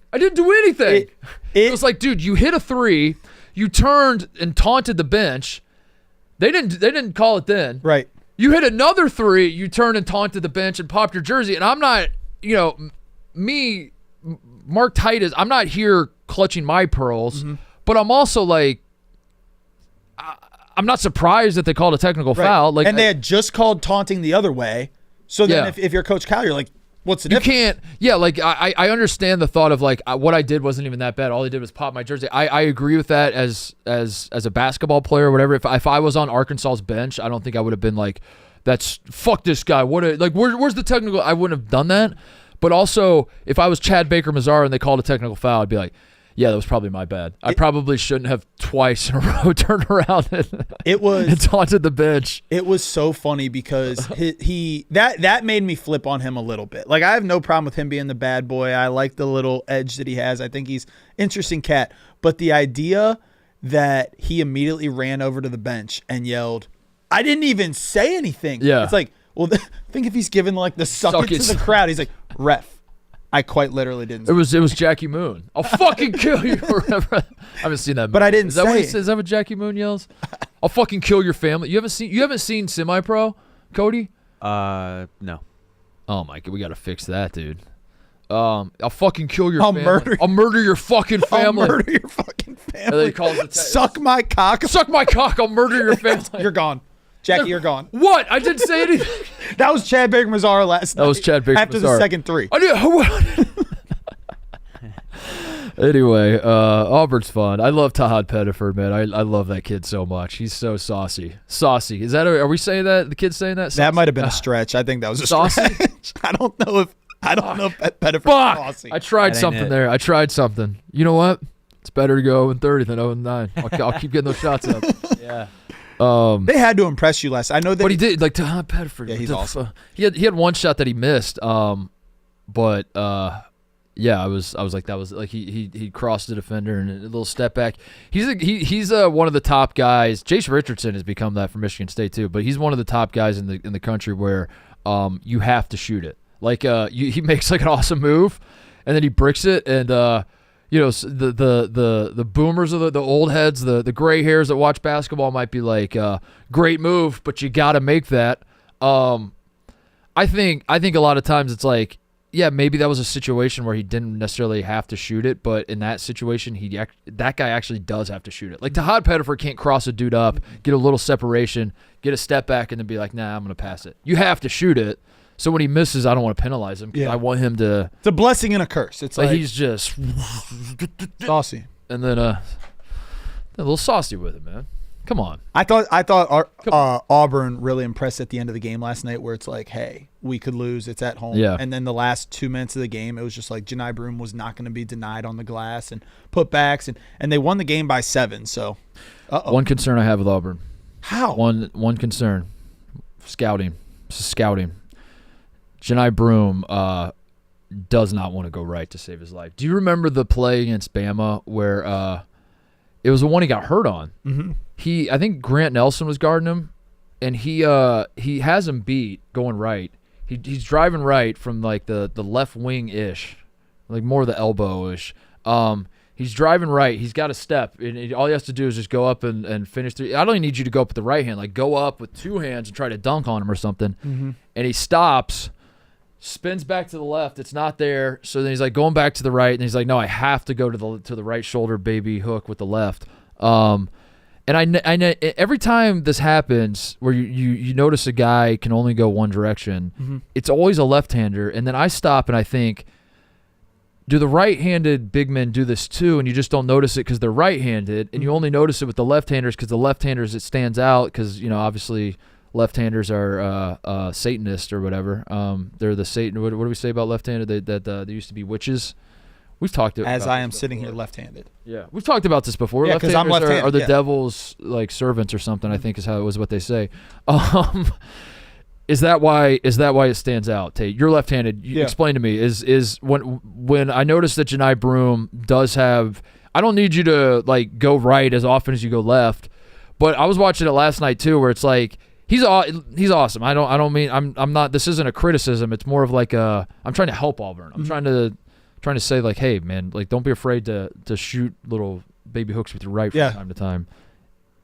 It was like, dude, you hit a 3, you turned and taunted the bench. They didn't call it then. Right. You hit another 3, you turned and taunted the bench and popped your jersey. And I'm not, Mark Titus, I'm not here clutching my pearls, but I'm also like, I'm not surprised that they called a technical foul. Like, and they had just called taunting the other way. So then if you're Coach Cal, you're like, what's the difference? You can't, I understand the thought of like, what I did wasn't even that bad. All I did was pop my jersey. I agree with that as a basketball player or whatever. If I was on Arkansas's bench, I don't think I would have been like, fuck this guy. Where's the technical? I wouldn't have done that. But also, if I was Chad Baker-Mazara and they called a technical foul, I'd be like, yeah, that was probably my bad. I probably shouldn't have twice in a row turned around and taunted the bench. It was so funny because that made me flip on him a little bit. Like, I have no problem with him being the bad boy. I like the little edge that he has. I think he's interesting cat. But the idea that he immediately ran over to the bench and yelled, I didn't even say anything. Yeah. It's like, well, think if he's giving like the suck it to the crowd. He's like, ref. I quite literally didn't. It was Jackie Moon. I'll fucking kill you or whatever. I haven't seen that. But I didn't say. Is that what Jackie Moon yells? I'll fucking kill your family. You haven't seen Semi-Pro, Cody? No. Oh my God, we gotta fix that, dude. I'll fucking kill your family. I'll murder your fucking family. I'll murder your fucking family. Suck my cock. Suck my cock. I'll murder your family. You're gone. Jackie, you're gone. What? I didn't say anything. That was Chad Baker-Mazara last night. That was Chad Baker-Mazara. After the second 3. Anyway, Auburn's fun. I love Tahad Pettiford, man. I love that kid so much. He's so saucy. Saucy. Are we saying that? The kid's saying that? Saucy? That might have been a stretch. I think that was a stretch. I don't know if Pettiford's saucy. I tried something there. I tried something. You know what? It's better to go 0-30 than 0-9. I'll keep getting those shots up. Yeah. They had to impress you last. I know that, but he did. Like Todd Pettiford. Yeah, he's awesome. He had one shot that he missed. But yeah, I was like, that was like he crossed the defender and a little step back. He's one of the top guys. Jace Richardson has become that for Michigan State too. But he's one of the top guys in the country where you have to shoot it. Like he makes like an awesome move, and then he bricks it, and the boomers of the old heads, the gray hairs that watch basketball might be like, great move, but you got to make that. I think a lot of times it's like, yeah, maybe that was a situation where he didn't necessarily have to shoot it, but in that situation, that guy actually does have to shoot it. Like Todd Pettiford can't cross a dude up, get a little separation, get a step back, and then be like, nah, I'm going to pass it. You have to shoot it. So when he misses, I don't want to penalize him because I want him to. It's a blessing and a curse. It's like he's just saucy, and then a little saucy with it, man. Come on. I thought Auburn really impressed at the end of the game last night, where it's like, hey, we could lose. It's at home. Yeah. And then the last 2 minutes of the game, it was just like Janai Broome was not going to be denied on the glass and putbacks, and they won the game by 7. So, one concern I have with Auburn. How? One concern, scouting. Janai Broome does not want to go right to save his life. Do you remember the play against Bama where it was the one he got hurt on? Mm-hmm. I think Grant Nelson was guarding him, and he has him beat going right. He's driving right from like the left wing ish, like more the elbow ish. He's driving right. He's got a step, and all he has to do is just go up and finish through. I don't even need you to go up with the right hand. Like go up with 2 hands and try to dunk on him or something. Mm-hmm. And he stops, spins back to the left. It's not there. So then he's like going back to the right, and he's like, no, I have to go to the right shoulder baby hook with the left. And I know every time this happens where you notice a guy can only go one direction, mm-hmm. it's always a left-hander. And then I stop and I think, do the right-handed big men do this too? And you just don't notice it because they're right-handed, and you only notice it with the left-handers because the left-handers, it stands out because, obviously left-handers are Satanists or whatever. They're the Satan. What do we say about left-handed? They used to be witches. We've talked about as I am this sitting before. here left-handed. Yeah, we've talked about this before. Yeah, because I'm left-handed. Are the devil's like servants or something? I think is what they say. Is that why it stands out, Tate? You're left-handed. Explain to me. Is when I notice that Janai Broome does have. I don't need you to like go right as often as you go left, but I was watching it last night too, where it's like. He's awesome. I don't mean I'm not. This isn't a criticism. It's more of like I'm trying to help Auburn. I'm trying to say like, hey man, like don't be afraid to shoot little baby hooks with your right from time to time.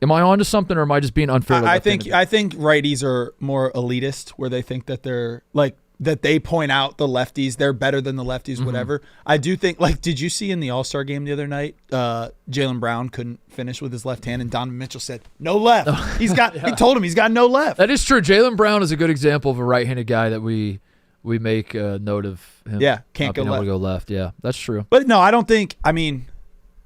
Am I onto something, or am I just being unfair? I think righties are more elitist, where they think that they're like that they point out the lefties, they're better than the lefties, Mm-hmm. whatever. I do think, like, did you see in the All-Star game the other night, Jaylen Brown couldn't finish with his left hand, and Donovan Mitchell said, no left. He's got. He told him he's got no left. That is true. Jaylen Brown is a good example of a right-handed guy that we make a note of him. Yeah, can't not go being left. able to go left. Yeah, that's true. But no, I don't think. I mean,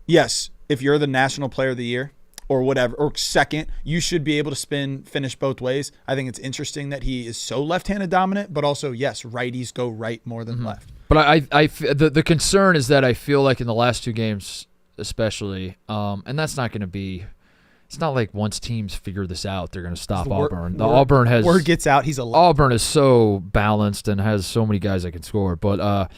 yes, if you're the National Player of the Year or whatever, or second, you should be able to finish both ways. I think it's interesting that he is so left-handed dominant, but also, yes, righties go right more than left. But the concern is that I feel like in the last 2 games, especially, and that's not going to be. It's not like once teams figure this out, they're going to stop Auburn. Auburn has word gets out. He's a Auburn is so balanced and has so many guys that can score, but.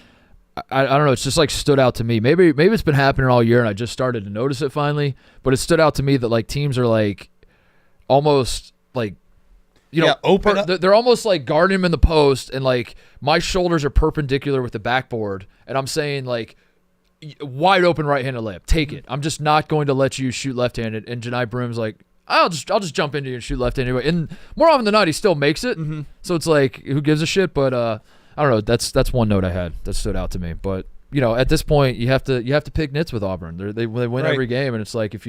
I don't know. It's just like stood out to me. Maybe it's been happening all year, and I just started to notice it finally. But it stood out to me that like teams are like almost like open. They're almost like guarding him in the post, and like my shoulders are perpendicular with the backboard, and I'm saying like wide open right-handed layup. Take it. I'm just not going to let you shoot left-handed. And Janai Broome's like, I'll just jump into you and shoot left-handed anyway. And more often than not, he still makes it. Mm-hmm. So it's like who gives a shit? But I don't know. That's one note I had that stood out to me. But at this point, you have to pick nits with Auburn. They win every game, and it's like if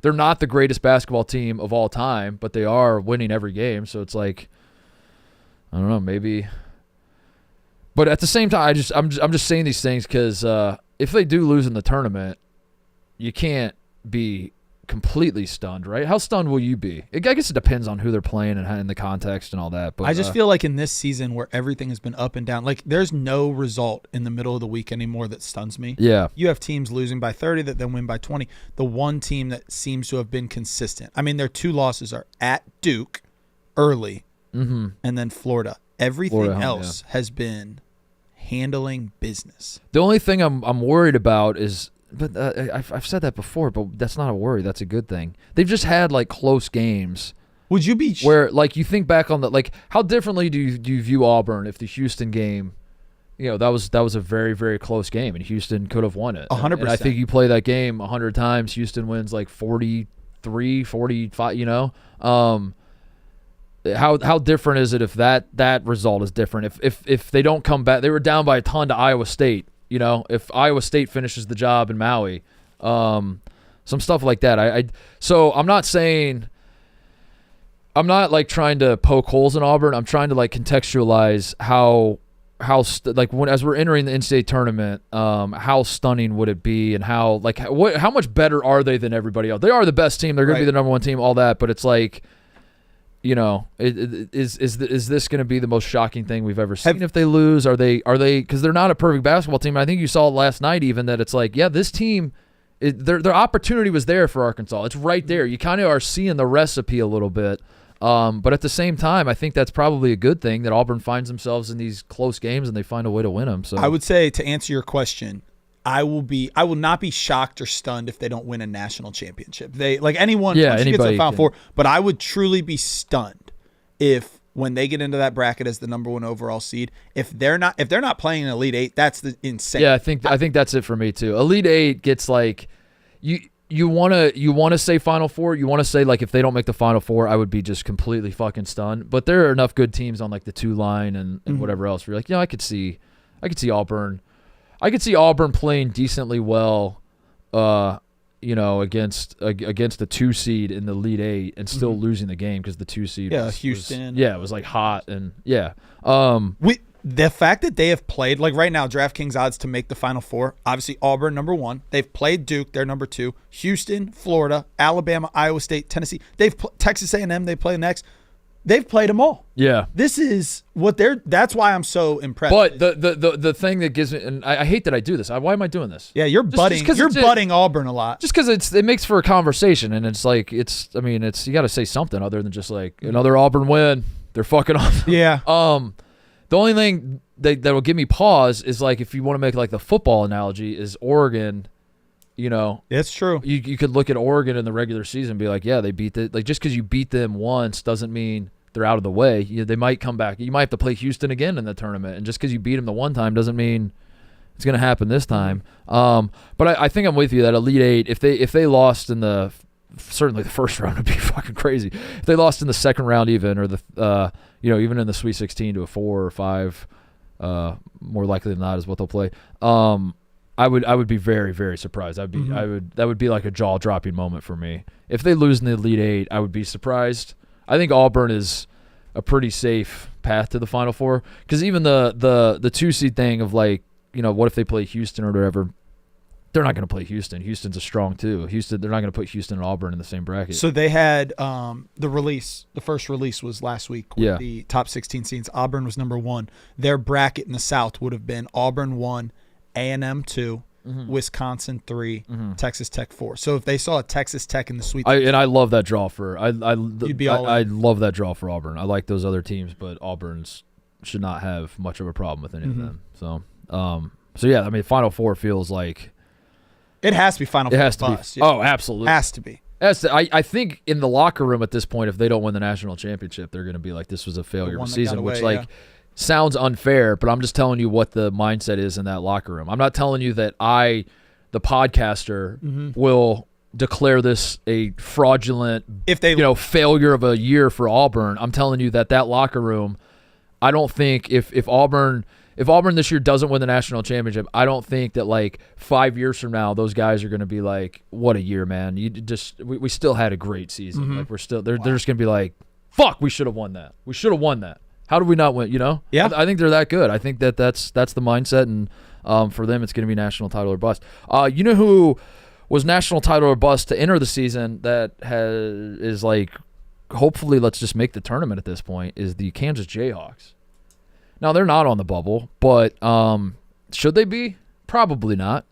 they're not the greatest basketball team of all time, but they are winning every game. So it's like I don't know, maybe. But at the same time, I'm just saying these things because if they do lose in the tournament, you can't be completely stunned, right? How stunned will you be? I guess it depends on who they're playing and the context and all that. But I just feel like in this season where everything has been up and down, like there's no result in the middle of the week anymore that stuns me. Yeah. You have teams losing by 30 that then win by 20. The one team that seems to have been consistent. I mean, their 2 losses are at Duke early and then Florida. Everything else has been handling business. The only thing I'm worried about is, but I've said that before, but that's not a worry. That's a good thing. They've just had like close games. Would you be where like you think back on like how differently do you view Auburn if the Houston game, that was a very, very close game and Houston could have won it. 100%. And I think you play that game 100 times, Houston wins like 43, 45. How different is it if that result is different? If they don't come back, they were down by a ton to Iowa State. If Iowa State finishes the job in Maui, some stuff like that. So I'm not saying, I'm not like trying to poke holes in Auburn. I'm trying to like contextualize as we're entering the NCAA tournament, how stunning would it be, and how much better are they than everybody else? They are the best team. They're going to be the number 1 team. All that, but it's like. Is this going to be the most shocking thing we've ever seen if they lose? Are they because they're not a perfect basketball team. I think you saw last night even that it's like, yeah, this team, their opportunity was there for Arkansas. It's right there. You kind of are seeing the recipe a little bit. But at the same time, I think that's probably a good thing that Auburn finds themselves in these close games and they find a way to win them. So I would say, to answer your question, I will not be shocked or stunned if they don't win a national championship. They once you get to the Final Four, but I would truly be stunned if when they get into that bracket as the number 1 overall seed, if they're not playing an Elite 8, that's insane. Yeah, I think that's it for me too. Elite 8 gets like you want to say Final Four, you want to say like if they don't make the Final Four, I would be just completely fucking stunned. But there are enough good teams on like the 2 line and whatever else where you're like, I could see Auburn. I could see Auburn playing decently well, against the 2 seed in the Elite 8 and still losing the game because the 2 seed was Houston. It was like hot and the fact that they have played, like right now, DraftKings odds to make the Final Four, obviously Auburn number 1. They've played Duke, they're number 2. Houston, Florida, Alabama, Iowa State, Tennessee. Texas A&M, they play next. They've played them all. Yeah. This is what that's why I'm so impressed. But the thing that gives me, and I hate that I do this. Why am I doing this? Yeah, you're butting Auburn a lot. Just because it makes for a conversation, and it's like you got to say something other than just like another Auburn win. They're fucking awesome. Yeah. The only thing that will give me pause is like if you want to make like the football analogy is Oregon. It's true. You could look at Oregon in the regular season and be like, yeah, they beat it. Like just because you beat them once doesn't mean they're out of the way. They might come back. You might have to play Houston again in the tournament, and just because you beat them the one time doesn't mean it's going to happen this time. But I think I'm with you that Elite 8. If they lost in certainly the first round would be fucking crazy. If they lost in the second round even, or even in the Sweet 16 to a 4 or 5, more likely than not is what they'll play. I would be very, very surprised. That would be like a jaw dropping moment for me. If they lose in the Elite 8, I would be surprised. I think Auburn is a pretty safe path to the Final Four because even the 2 seed thing of like what if they play Houston or whatever. They're not going to play Houston. Houston's a strong 2. They're not going to put Houston and Auburn in the same bracket. So they had the first release was last week with the top 16 seeds. Auburn was number 1. Their bracket in the South would have been Auburn 1, A&M 2, Wisconsin 3, Texas Tech 4. So if they saw a Texas Tech in the Sweet 16, and I love that draw for you'd be all in. I love that draw for Auburn. I like those other teams, but Auburn's should not have much of a problem with any of them. So yeah, I mean Final Four feels like it has to be Final Four. It has to be. Oh, absolutely. Has to be. I think in the locker room at this point, if they don't win the national championship, they're going to be like, this was a failure of a season, which sounds unfair, but I'm just telling you what the mindset is in that locker room. I'm not telling you that the podcaster, will declare this a fraudulent failure of a year for Auburn. I'm telling you that locker room, I don't think if Auburn this year doesn't win the national championship, I don't think that like 5 years from now those guys are going to be like, what a year, man. We still had a great season. Like they're just going to be like, fuck, we should have won that. We should have won that. How did we not win? Yeah. I think they're that good. I think that's the mindset, and for them it's going to be national title or bust. You know who was national title or bust to enter the season that is like, hopefully let's just make the tournament at this point, is the Kansas Jayhawks. Now, they're not on the bubble, but should they be? Probably not.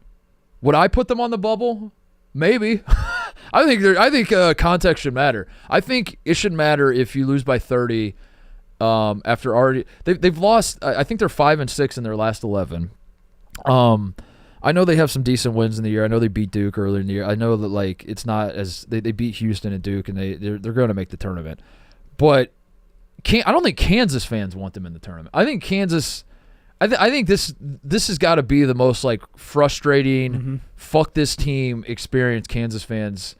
Would I put them on the bubble? Maybe. I think context should matter. I think it should matter if you lose by 30 after already they've lost. I think they're 5-6 in their last 11. I know they have some decent wins in the year. I know they beat Duke earlier in the year. I know that like it's not as they beat Houston and Duke, and they're going to make the tournament. But I don't think Kansas fans want them in the tournament. I think Kansas. I think this has got to be the most like frustrating fuck this team experience Kansas fans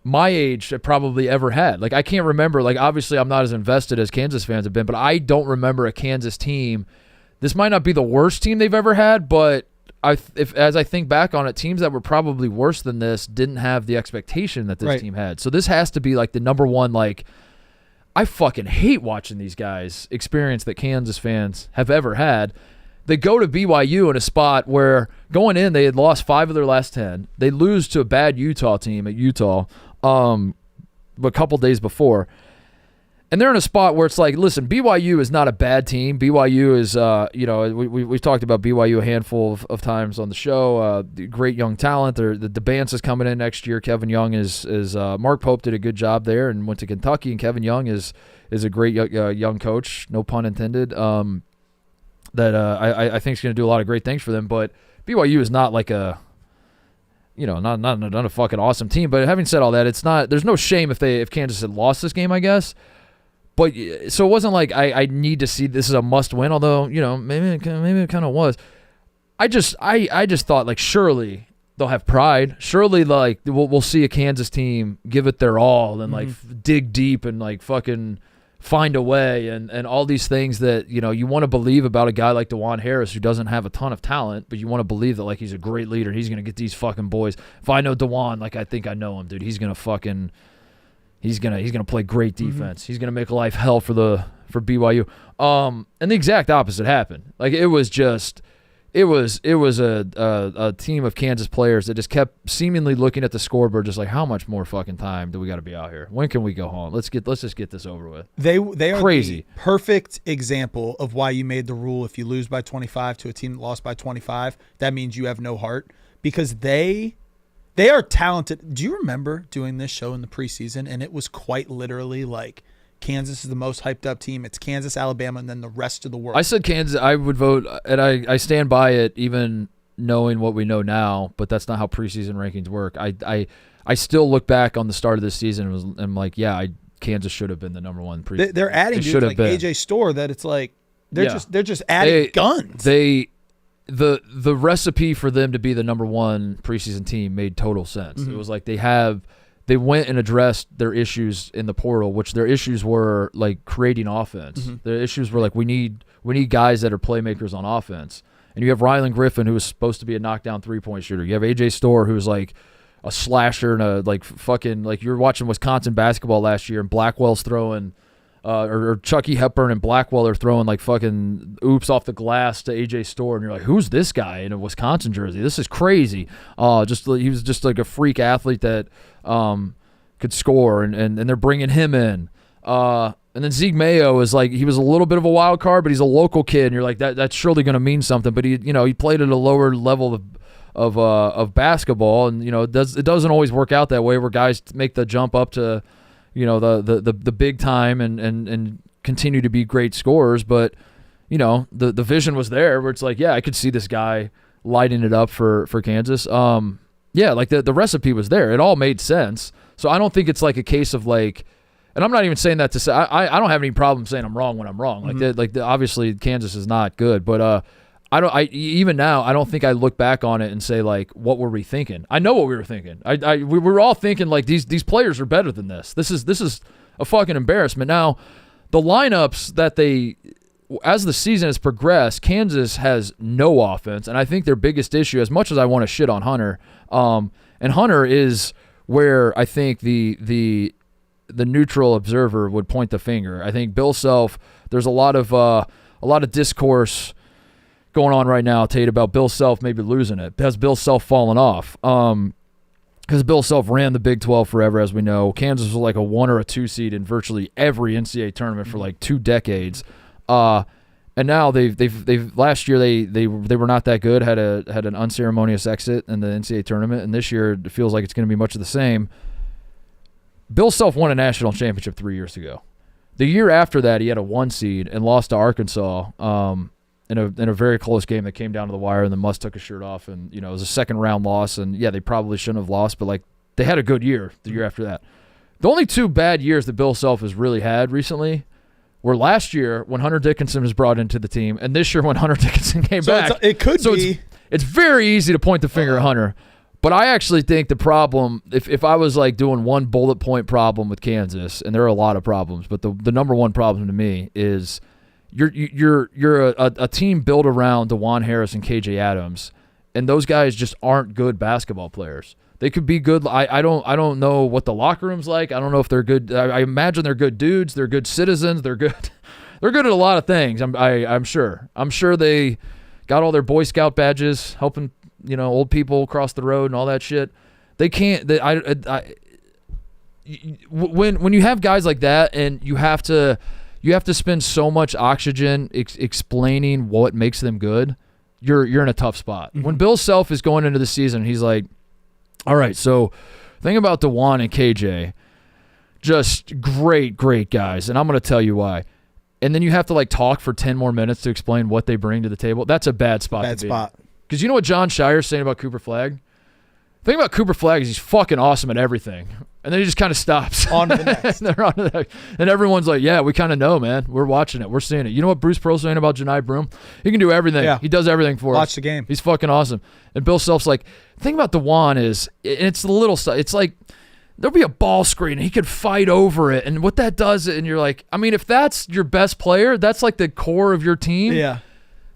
my age have probably ever had. Like I can't remember. Like obviously I'm not as invested as Kansas fans have been, but I don't remember a Kansas team. This might not be the worst team they've ever had, but as I think back on it, teams that were probably worse than this didn't have the expectation that this team had. So this has to be like the number one, like, I fucking hate watching these guys experience that Kansas fans have ever had. They go to BYU in a spot where going in, they had lost 5 of their last 10. They lose to a bad Utah team at Utah a couple days before. And they're in a spot where it's like, listen, BYU is not a bad team. BYU is, we've talked about BYU a handful of times on the show. Great young talent. The Bance is coming in next year. Kevin Young is Mark Pope did a good job there and went to Kentucky. And Kevin Young is a great young coach, no pun intended. That I think is going to do a lot of great things for them. But BYU is not like a, not a fucking awesome team. But having said all that, it's not. There's no shame if Kansas had lost this game, I guess. But so it wasn't like I need to see this as a must win, although maybe it kind of was. I just thought like surely they'll have pride. Surely like we'll see a Kansas team give it their all and like dig deep and like fucking find a way and all these things that you want to believe about a guy like DeJuan Harris who doesn't have a ton of talent, but you want to believe that like he's a great leader. He's gonna get these fucking boys. If I know DeJuan, like I think I know him, dude. He's gonna fucking. He's gonna play great defense. He's gonna make life hell for BYU. And the exact opposite happened. Like it was a team of Kansas players that just kept seemingly looking at the scoreboard, just like how much more fucking time do we got to be out here? When can we go home? Let's just get this over with. They are crazy. The perfect example of why you made the rule. If you lose by 25 to a team that lost by 25, that means you have no heart because they are talented. Do you remember doing this show in the preseason? And it was quite literally like Kansas is the most hyped up team. It's Kansas, Alabama, and then the rest of the world. I said Kansas. I would vote, and I stand by it even knowing what we know now, but that's not how preseason rankings work. I still look back on the start of this season and I'm like, yeah, Kansas should have been the number one preseason. They're adding dudes like AJ Storr that it's like they're just adding guns. The recipe for them to be the number one preseason team made total sense. It was like they went and addressed their issues in the portal, which their issues were like creating offense. Their issues were like we need guys that are playmakers on offense. And you have Rylan Griffin, who was supposed to be a knockdown 3-point shooter. You have AJ Storr, who's like a slasher and a like fucking like you're watching Wisconsin basketball last year and Blackwell's throwing. Or Chucky Hepburn and Blackwell are throwing like fucking oops off the glass to AJ Storr, and you're like, who's this guy in a Wisconsin jersey? This is crazy. He was just like a freak athlete that could score, and they're bringing him in. And then Zeke Mayo is like he was a little bit of a wild card, but he's a local kid, and you're like that's surely going to mean something. But he played at a lower level of basketball, and it doesn't always work out that way where guys make the jump up to. The big time and continue to be great scorers, but the vision was there where it's like, yeah, I could see this guy lighting it up for Kansas. Like the recipe was there. It all made sense. So I don't think it's like a case of like, and I'm not even saying that to say I don't have any problem saying I'm wrong when I'm wrong. Like obviously Kansas is not good, but even now I don't think I look back on it and say like, what were we thinking? I know what we were thinking. We were all thinking like these players are better than this. This is a fucking embarrassment. Now, the lineups that as the season has progressed, Kansas has no offense, and I think their biggest issue, as much as I want to shit on Hunter, and Hunter is where I think the neutral observer would point the finger. I think Bill Self. There's a lot of discourse going on right now, Tate, about Bill Self maybe losing it. Has Bill Self fallen off? because Bill Self ran the Big 12 forever, as we know. Kansas was like a 1 or a 2 seed in virtually every NCAA tournament for like 2 decades. And now they've last year they were not that good, had an unceremonious exit in the NCAA tournament, and this year it feels like it's going to be much of the same. Bill Self won a national championship 3 years ago. The year after that, he had a 1 seed and lost to Arkansas in a very close game that came down to the wire, and then Muss took his shirt off, and it was a second round loss, and yeah, they probably shouldn't have lost, but like they had a good year the year after that. The only 2 bad years that Bill Self has really had recently were last year when Hunter Dickinson was brought into the team, and this year when Hunter Dickinson came back. It could be. It's very easy to point the finger at Hunter. But I actually think the problem, if I was like doing one bullet point problem with Kansas, and there are a lot of problems, but the number one problem to me is you're a team built around DeJuan Harris and KJ Adams, and those guys just aren't good basketball players. They could be good. I don't know what the locker room's like. I don't know if they're good. I imagine they're good dudes. They're good citizens. They're good. They're good at a lot of things. I'm sure. I'm sure they got all their Boy Scout badges, helping old people cross the road and all that shit. They can't. When you have guys like that, and you have to spend so much oxygen explaining what makes them good, you're in a tough spot. Mm-hmm. When Bill Self is going into the season, he's like, all right, so think about DeJuan and KJ. Just great guys, and I'm going to tell you why. And then you have to like talk for 10 more minutes to explain what they bring to the table. That's a bad spot to be. Because you know what John Shire's saying about Cooper Flagg? The thing about Cooper Flagg is he's fucking awesome at everything. And then he just kind of stops. On to the next. And they're on to the next. And everyone's like, yeah, we kind of know, man. We're watching it. We're seeing it. You know what Bruce Pearl's saying about Janai Broom? He can do everything. Yeah. He does everything for us. Watch the game. He's fucking awesome. And Bill Self's like, the thing about DeJuan is, it's the little stuff. It's like, there'll be a ball screen, and he could fight over it. And what that does, and you're like, I mean, if that's your best player, that's like the core of your team. Yeah.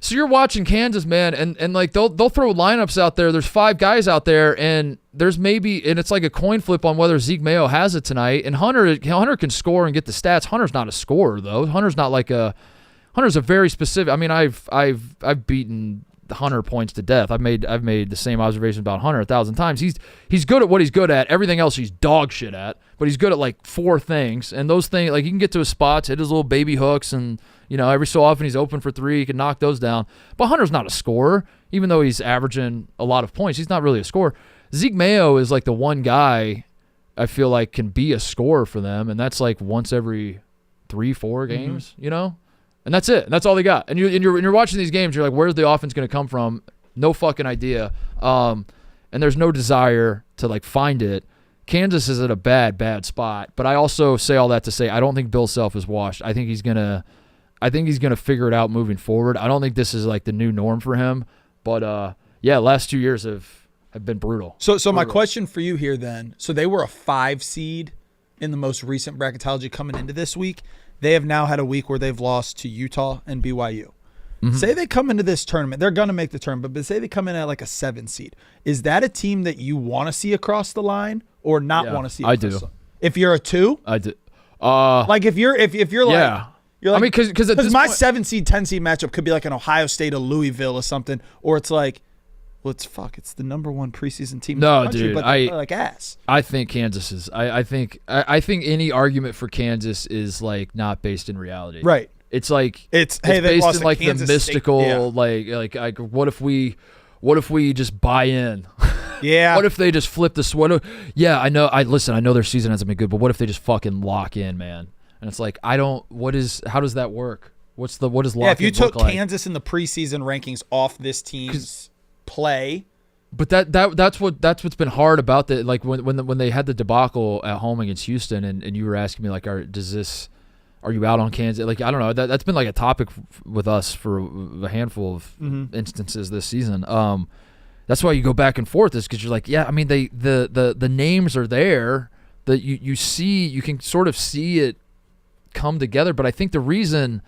So you're watching Kansas, man, and like they'll throw lineups out there. There's 5 guys out there, and it's like a coin flip on whether Zeke Mayo has it tonight. And Hunter can score and get the stats. Hunter's not a scorer though. Hunter's a very specific. I mean, I've beaten Hunter points to death. I've made the same observation about Hunter 1,000 times. He's good at what he's good at. Everything else he's dog shit at. But he's good at like 4 things, and those things, like, he can get to his spots, hit his little baby hooks, and every so often he's open for 3. He can knock those down. But Hunter's not a scorer, even though he's averaging a lot of points. He's not really a scorer. Zeke Mayo is like the one guy I feel like can be a scorer for them, and that's like once every 3-4 games, And that's it. And that's all they got. And you're watching these games, you're like, where's the offense going to come from? No fucking idea. And there's no desire to like find it. Kansas is at a bad spot. But I also say all that to say I don't think Bill Self is washed. I think he's gonna figure it out moving forward. I don't think this is like the new norm for him. But last 2 years have been brutal. So my question for you here then. So they were a 5 seed in the most recent bracketology coming into this week. They have now had a week where they've lost to Utah and BYU. Mm-hmm. Say they come into this tournament. They're going to make the tournament, but say they come in at like a 7 seed. Is that a team that you want to see across the line or not want to see across the line? If you're a 2? I do. Like if you're like... You're like, I mean, because my 7 seed, 10 seed matchup could be like an Ohio State or Louisville or something, or it's like, well, it's the number 1 preseason team in the country, dude, but they're like ass. I think Kansas is. I think any argument for Kansas is like not based in reality. Right. It's like it's based in like Kansas the mystical, State, yeah. like what if we just buy in? Yeah. What if they just flip the switch? Yeah, I know. I know their season hasn't been good, but what if they just fucking lock in, man? And it's like, how does that work? What does lock in look like? If you took Kansas in the preseason rankings off this team's play. But that's what's been hard about the, like when they had the debacle at home against Houston, and you were asking me like, are you out on Kansas? Like, I don't know. That's been like a topic with us for a handful of instances this season. That's why you go back and forth, is because you're like, yeah, I mean, the names are there that you can sort of see it come together. But I think the reason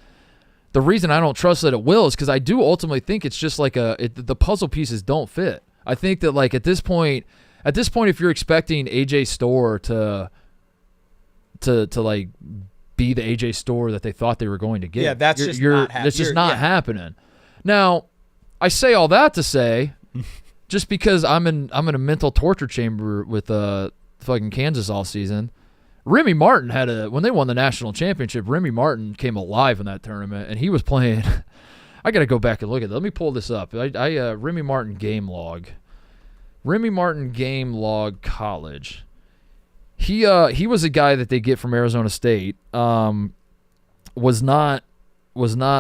I don't trust that it will is because I do ultimately think it's just like the puzzle pieces don't fit. I think that like at this point, if you're expecting AJ Storr to like be the AJ Storr that they thought they were going to get, yeah, that's just not happening. It's just not happening. Now, I say all that to say, just because I'm in a mental torture chamber with fucking Kansas all season. Remy Martin when they won the national championship, Remy Martin came alive in that tournament, and he was playing. I got to go back and look at it. Let me pull this up. Remy Martin game log. Remy Martin game log college. He was a guy that they get from Arizona State. Was not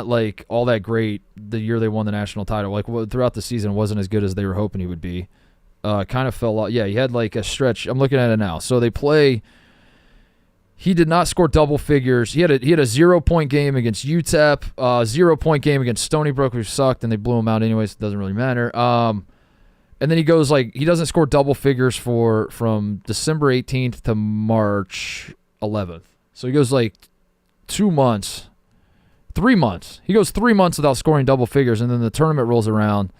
like all that great the year they won the national title. Like throughout the season, wasn't as good as they were hoping he would be. Kind of fell out. Yeah, he had like a stretch. I'm looking at it now. So they play. He did not score double figures. He had a 0-point game against UTEP, 0-point game against Stony Brook, which sucked, and they blew him out anyways. So it doesn't really matter. And then he goes he doesn't score double figures from December 18th to March 11th. So he goes 2 months, 3 months. He goes 3 months without scoring double figures, and then the tournament rolls around.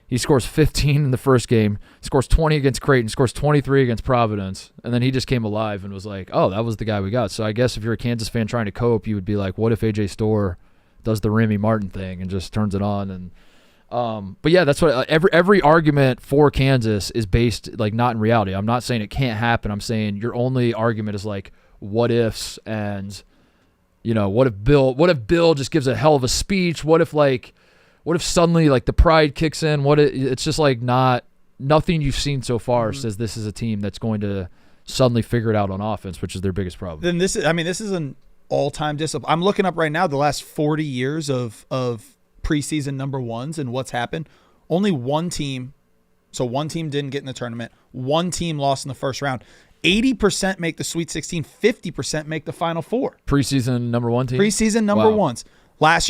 He scores 15 in the first game, scores 20 against Creighton, scores 23 against Providence, and then he just came alive and was like, oh, that was the guy we got. So I guess if you're a Kansas fan trying to cope, you would be like, what if A.J. Storr does the Remy Martin thing and just turns it on? And but yeah, that's what every argument for Kansas is based not in reality. I'm not saying it can't happen. I'm saying your only argument is what ifs and what if Bill just gives a hell of a speech? What if suddenly the pride kicks in? It's just nothing you've seen so far says this is a team that's going to suddenly figure it out on offense, which is their biggest problem. Then this is an all-time discipline. I'm looking up right now the last 40 years of preseason number ones and what's happened. Only one team didn't get in the tournament. One team lost in the first round. 80% make the Sweet 16, 50% make the Final Four. Preseason number one team? Preseason number ones. Last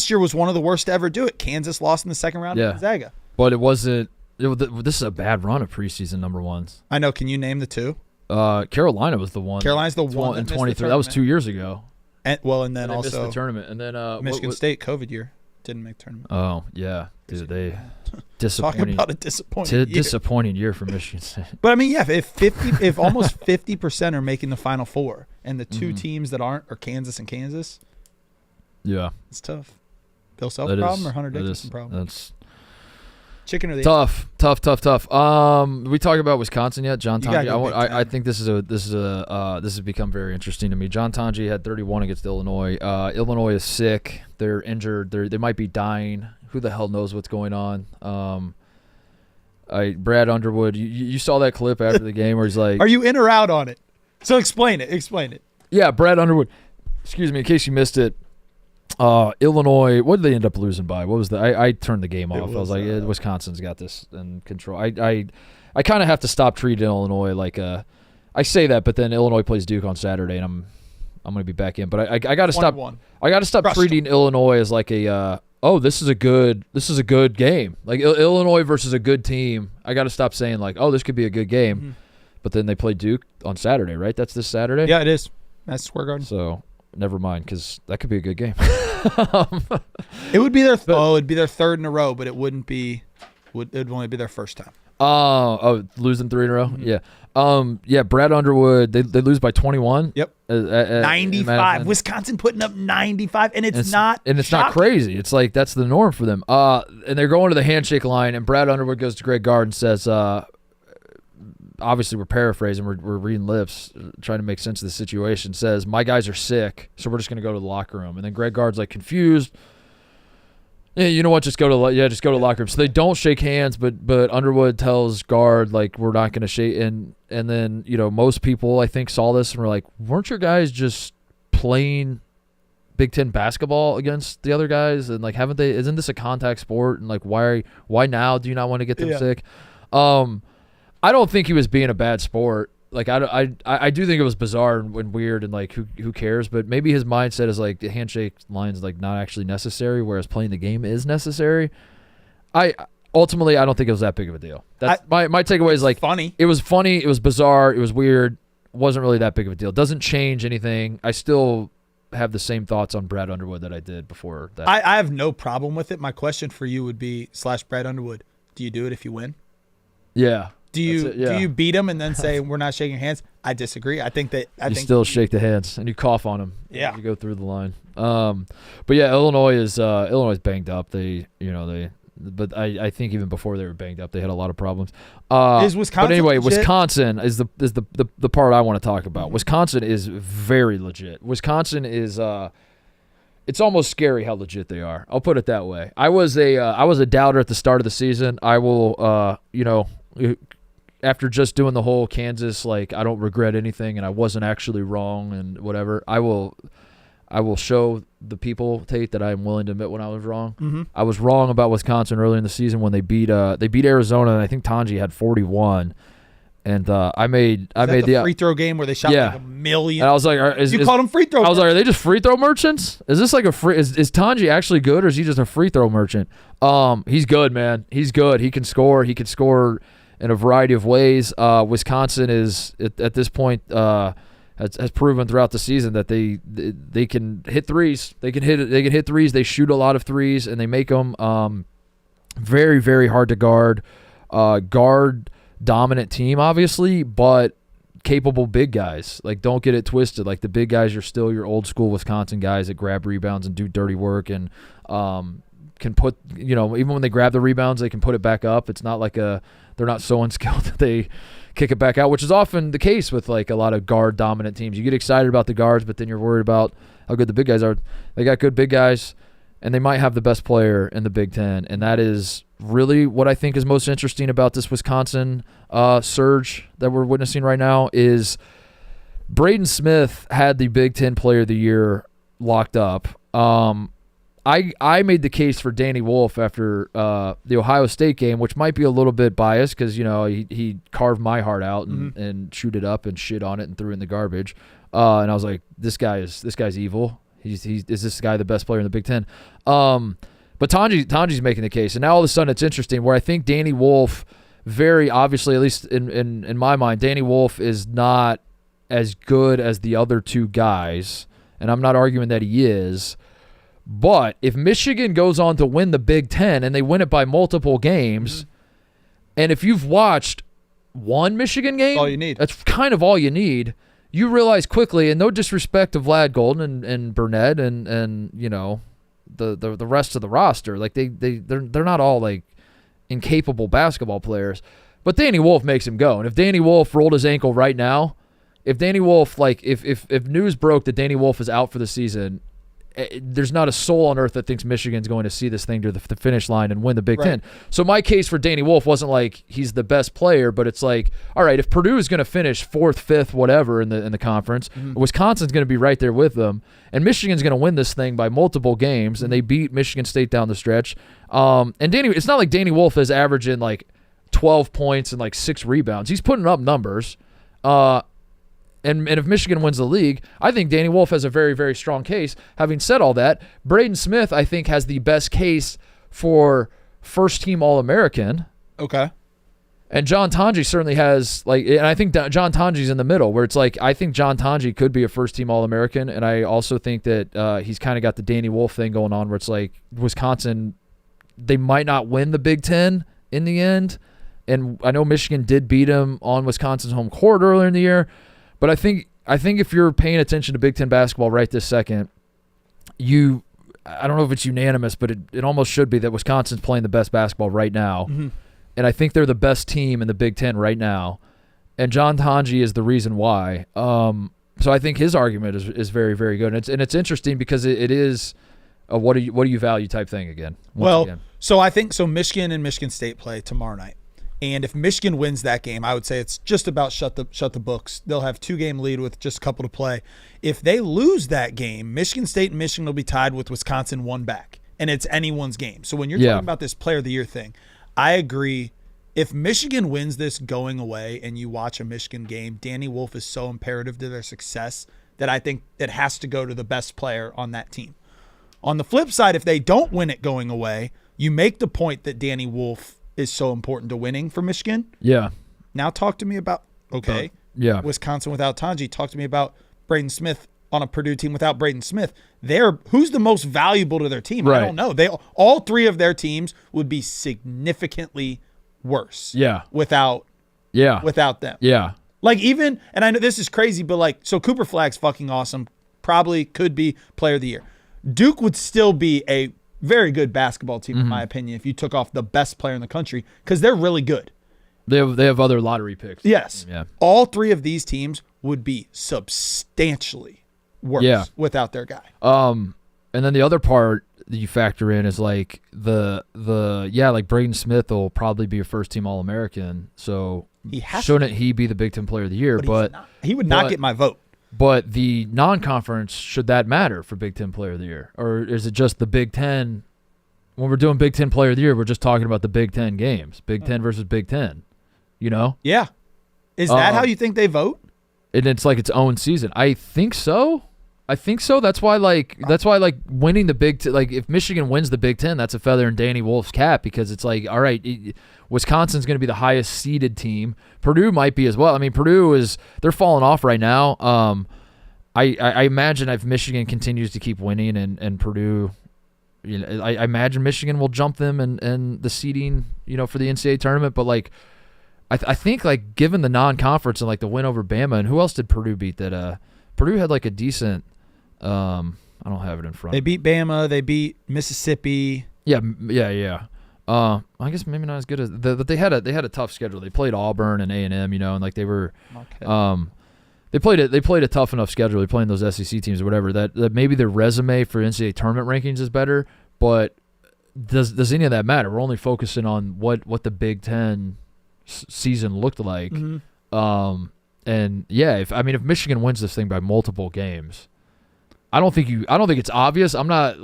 year was one of the worst to ever do it. Kansas lost in the second round to Gonzaga. But it wasn't this is a bad run of preseason number ones. I know. Can you name the two? Carolina was the one. Carolina's the one in 23. That was 2 years ago. And then also missed the tournament. And then Michigan State COVID year didn't make the tournament. Oh, yeah. Dude, they disappointing. Talking about a disappointing year. Disappointing year for Michigan State. But I mean, yeah, if almost 50% are making the Final Four and the two teams that aren't are Kansas and Kansas. Yeah. It's tough. Bill Self problem or Hunter Dickinson problem? That's chicken or the tough. We talk about Wisconsin yet? John Tonji. I think this has become very interesting to me. John Tonji had 31 against Illinois. Illinois is sick. They're injured. They might be dying. Who the hell knows what's going on? Brad Underwood. You saw that clip after the game where he's like, "Are you in or out on it?" So explain it. Yeah, Brad Underwood. Excuse me, in case you missed it. Illinois, what did they end up losing by? What was I turned the game off. I was like, Wisconsin's got this in control. I kind of have to stop treating Illinois I say that, but then Illinois plays Duke on Saturday, and I'm going to be back in. But I got to stop. I got to stop treating Illinois as this is a good game. Illinois versus a good team. I got to stop saying this could be a good game. Mm-hmm. But then they play Duke on Saturday, right? That's this Saturday. Yeah, it is. That's Square Garden. So. Never mind, because that could be a good game. It would be their it'd be their third in a row, but it wouldn't be. It would only be their first time. Losing 3 in a row. Mm-hmm. Yeah. Brad Underwood. They lose by 21. Yep. 95. Wisconsin putting up 95, and it's not crazy. It's that's the norm for them. And they're going to the handshake line, and Brad Underwood goes to Greg Gard and says, obviously we're paraphrasing, we're reading lips, trying to make sense of the situation, says, my guys are sick, so we're just going to go to the locker room. And then Greg Gard's confused. Yeah, you know what, just go to the locker room. So they don't shake hands, but Underwood tells Gard, we're not going to shake. And then, most people, I think, saw this and were like, weren't your guys just playing Big Ten basketball against the other guys? And, haven't they, isn't this a contact sport? And, why now do you not want to get them sick? I don't think he was being a bad sport. I do think it was bizarre and weird and who cares? But maybe his mindset is the handshake line's not actually necessary, whereas playing the game is necessary. Ultimately I don't think it was that big of a deal. That's my takeaway is funny. It was funny. It was bizarre. It was weird. Wasn't really that big of a deal. It doesn't change anything. I still have the same thoughts on Brad Underwood that I did before that. I have no problem with it. My question for you would be /Brad Underwood. Do you do it if you win? Yeah. Do you beat him and then say we're not shaking hands? I disagree. I think still shake the hands and you cough on him. Yeah, you go through the line. But yeah, Illinois is banged up. They but I think even before they were banged up, they had a lot of problems. Is Wisconsin? But anyway, legit? Wisconsin is the part I want to talk about. Wisconsin is very legit. Wisconsin is it's almost scary how legit they are. I'll put it that way. I was a doubter at the start of the season. I will after just doing the whole Kansas, like, I don't regret anything and I wasn't actually wrong and whatever. I will show the people, Tate, that I'm willing to admit when I was wrong. Mm-hmm. I was wrong about Wisconsin early in the season when they beat Arizona, and I think Tanji had 41. And I made the free throw game where they shot like a million. And I was like, you called them free throw. I was like, are they just free throw merchants? Is this like is Tanji actually good, or is he just a free throw merchant? He's good, man. He's good. He can score. He can score in a variety of ways. Wisconsin is at this point has proven throughout the season that they can hit threes. They can hit threes. They shoot a lot of threes, and they make them very, very hard to guard. Dominant team, obviously, but capable big guys. Like, don't get it twisted. Like, the big guys are still your old school Wisconsin guys that grab rebounds and do dirty work and can put, even when they grab the rebounds, they can put it back up. It's not like they're not so unskilled that they kick it back out, which is often the case with like a lot of guard dominant teams. You get excited about the guards, but then you're worried about how good the big guys are. They got good big guys, and they might have the best player in the Big Ten, and that is really what I think is most interesting about this Wisconsin surge that we're witnessing right now. Is Braden Smith had the Big Ten Player of the Year locked up. I made the case for Danny Wolf after the Ohio State game, which might be a little bit biased because he carved my heart out and chewed it up and shit on it and threw it in the garbage. And I was like, this guy's evil. Is this guy the best player in the Big Ten? But Tanji's making the case, and now all of a sudden it's interesting where I think Danny Wolf, very obviously, at least in my mind, Danny Wolf is not as good as the other two guys, and I'm not arguing that he is. But if Michigan goes on to win the Big Ten and they win it by multiple games, and if you've watched one Michigan game, all you need. That's kind of all you need. You realize quickly, and no disrespect to Vlad Golden and Burnett and the rest of the roster, like they're not all like incapable basketball players, but Danny Wolf makes him go. And if Danny Wolf rolled his ankle right now, if Danny Wolf if news broke that Danny Wolf is out for the season, there's not a soul on earth that thinks Michigan's going to see this thing to the finish line and win the Big Ten. So my case for Danny Wolf wasn't like he's the best player, but it's like, all right, if Purdue is going to finish 4th, 5th, whatever in the conference, Wisconsin's going to be right there with them, and Michigan's going to win this thing by multiple games, and they beat Michigan State down the stretch. And it's not like Danny Wolf is averaging like 12 points and like 6 rebounds. He's putting up numbers. And if Michigan wins the league, I think Danny Wolf has a very, very strong case. Having said all that, Braden Smith, I think, has the best case for first-team All-American. Okay. And John Tanji certainly has, and I think John Tanji's in the middle, where it's like, I think John Tanji could be a first-team All-American, and I also think that he's kind of got the Danny Wolf thing going on, where it's like Wisconsin, they might not win the Big Ten in the end, and I know Michigan did beat him on Wisconsin's home court earlier in the year. But I think if you're paying attention to Big Ten basketball right this second, I don't know if it's unanimous, but it almost should be that Wisconsin's playing the best basketball right now. Mm-hmm. And I think they're the best team in the Big Ten right now. And John Tanji is the reason why. So I think his argument is very, very good. And it's interesting because it is a what do you value type thing again. So I think Michigan and Michigan State play tomorrow night. And if Michigan wins that game, I would say it's just about shut the books. They'll have 2-game lead with just a couple to play. If they lose that game, Michigan State and Michigan will be tied with Wisconsin one back, and it's anyone's game. So when you're talking about this Player of the Year thing, I agree. If Michigan wins this going away and you watch a Michigan game, Danny Wolf is so imperative to their success that I think it has to go to the best player on that team. On the flip side, if they don't win it going away, you make the point that Danny Wolf is so important to winning for Michigan. Yeah. Now talk to me about, Wisconsin without Tanji. Talk to me about Braden Smith on a Purdue team without Braden Smith. Who's the most valuable to their team? Right. I don't know. All 3 of their teams would be significantly worse. Yeah. Without them. Yeah. Like even, and I know this is crazy, but so Cooper Flagg's fucking awesome. Probably could be Player of the Year. Duke would still be a very good basketball team, in my opinion, if you took off the best player in the country, because they're really good. They have other lottery picks. Yes. Yeah. All three of these teams would be substantially worse without their guy. And then the other part that you factor in is like like Braden Smith will probably be a first-team All-American, so shouldn't he be the Big Ten Player of the Year? But he would not get my vote. But the non-conference, should that matter for Big Ten Player of the Year? Or is it just the Big Ten? When we're doing Big Ten Player of the Year, we're just talking about the Big Ten games. Big Ten versus Big Ten, you know? Yeah. Is that how you think they vote? And it's like its own season. I think so. That's why winning the Big Ten, like if Michigan wins the Big Ten, that's a feather in Danny Wolf's cap, because it's like, all right, Wisconsin's going to be the highest seeded team. Purdue might be as well. I mean, they're falling off right now. I imagine if Michigan continues to keep winning and Purdue, you know, I imagine Michigan will jump them and the seeding, you know, for the NCAA tournament. But like, I think like given the non-conference and like the win over Bama, and who else did Purdue beat that? Purdue had like a decent. I don't have it in front. They beat Bama. They beat Mississippi. Yeah. I guess maybe not as good as but they had a tough schedule. They played Auburn and A&M, you know, and like they were. Okay. They played a tough enough schedule. They're playing those SEC teams or whatever. That maybe their resume for NCAA tournament rankings is better, but does any of that matter? We're only focusing on what the Big Ten season looked like. Mm-hmm. And yeah, if Michigan wins this thing by multiple games, I don't think it's obvious. I'm not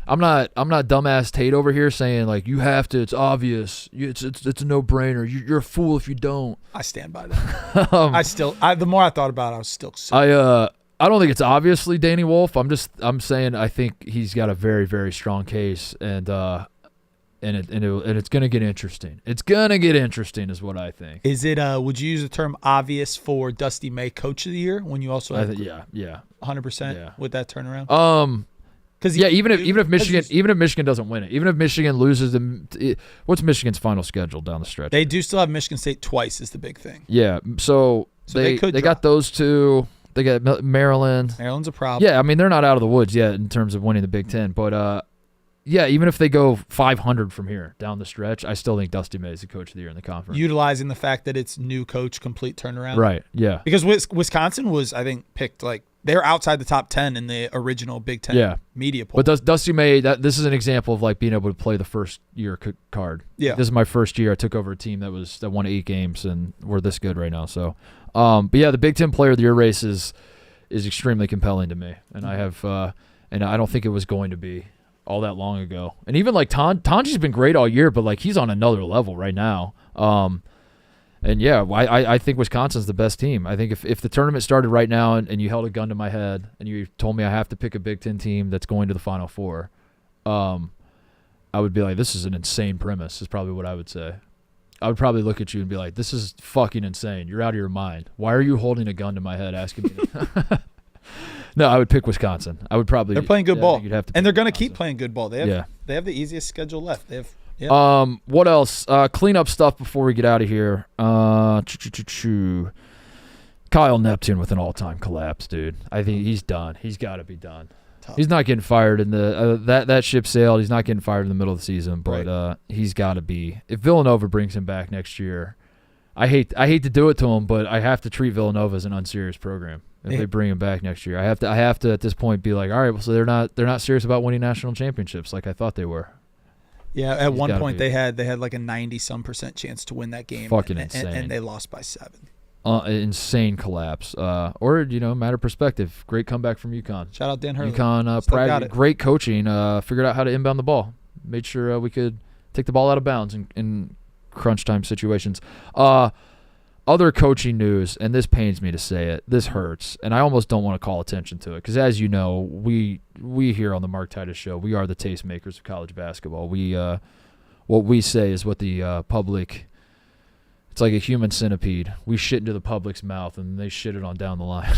dumbass Tate over here saying like you have to. It's obvious. It's a no-brainer. You're a fool if you don't. I stand by that. The more I thought about it, I was still sick. I don't think it's obviously Danny Wolf. I'm saying I think he's got a very, very strong case, and it's gonna get interesting. It's gonna get interesting, is what I think. Is it? Would you use the term obvious for Dusty May Coach of the Year when you also? 100% with that turnaround. Because even if Michigan doesn't win it, even if Michigan loses what's Michigan's final schedule down the stretch? They do still have Michigan State twice is the big thing. Yeah, so they got those two. They got Maryland. Maryland's a problem. Yeah, I mean they're not out of the woods yet in terms of winning the Big Ten, but yeah, even if they go 500 from here down the stretch, I still think Dusty May is the Coach of the Year in the conference. Utilizing the fact that it's new coach, complete turnaround. Right, yeah. Because Wisconsin was, I think, picked like they're outside the top 10 in the original Big Ten media poll. But Dusty May, this is an example of like being able to play the first year card. Yeah. This is my first year. I took over a team that won 8 games and we're this good right now. So, but yeah, the Big Ten Player of the Year race is extremely compelling to me, and I have, and I don't think it was going to be all that long ago. And even like Tanji's been great all year, but like he's on another level right now. And yeah, I think Wisconsin's the best team. I think if the tournament started right now and you held a gun to my head and you told me I have to pick a Big Ten team that's going to the Final Four, I would be like, this is an insane premise, is probably what I would say. I would probably look at you and be like, this is fucking insane. You're out of your mind. Why are you holding a gun to my head asking me No, I would pick Wisconsin. I would probably. They're playing good ball. You'd have to and they're going to keep playing good ball. They have the easiest schedule left. They have. Yeah. What else? Cleanup stuff before we get out of here. Kyle Neptune with an all-time collapse, dude. I think he's done. He's got to be done. Tough. He's not getting fired in the that ship sailed. He's not getting fired in the middle of the season, but he's got to be. If Villanova brings him back next year, I hate to do it to him, but I have to treat Villanova as an unserious program. If they bring him back next year, I have to at this point be like, all right, well, so they're not serious about winning national championships like I thought they were. Yeah, at one point they had like a 90-some% chance to win that game. Fucking insane. And they lost by 7. Insane collapse. Or matter of perspective, great comeback from UConn. Shout out Dan Hurley. UConn, great coaching. Figured out how to inbound the ball. Made sure we could take the ball out of bounds in crunch time situations. Other coaching news, and this pains me to say it, this hurts, and I almost don't want to call attention to it because, as you know, we here on the Mark Titus Show, we are the tastemakers of college basketball. We what we say is what the public. It's like a human centipede. We shit into the public's mouth, and they shit it on down the line.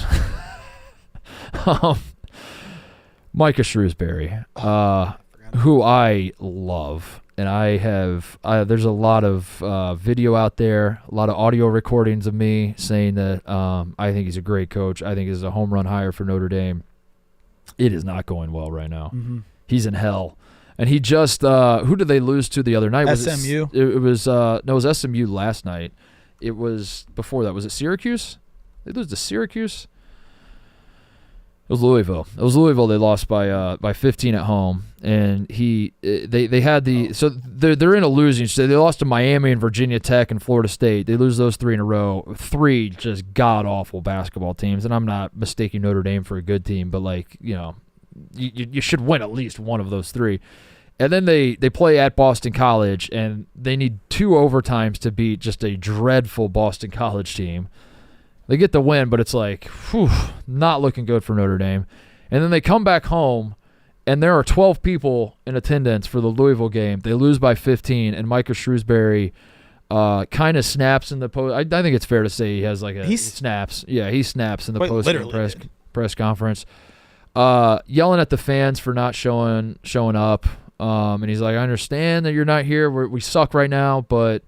Micah Shrewsbury, who I love. And I have there's a lot of video out there, a lot of audio recordings of me saying that I think he's a great coach. I think he's a home run hire for Notre Dame. It is not going well right now. Mm-hmm. He's in hell. And he just who did they lose to the other night? SMU. It was it was SMU last night. It was before that. Was it Syracuse? They lose to Syracuse. It was Louisville. They lost by 15 at home, and they had so they're in a losing. So they lost to Miami and Virginia Tech and Florida State. They lose those 3 in a row. 3 just god awful basketball teams, and I'm not mistaking Notre Dame for a good team, but you should win at least one of those 3. And then they play at Boston College, and they need 2 overtimes to beat just a dreadful Boston College team. They get the win, but it's not looking good for Notre Dame. And then they come back home, and there are 12 people in attendance for the Louisville game. They lose by 15, and Micah Shrewsbury kind of snaps in the post. I think it's fair to say he has he snaps. Yeah, he snaps in the post press conference, yelling at the fans for not showing up. And he's like, I understand that you're not here. We suck right now, but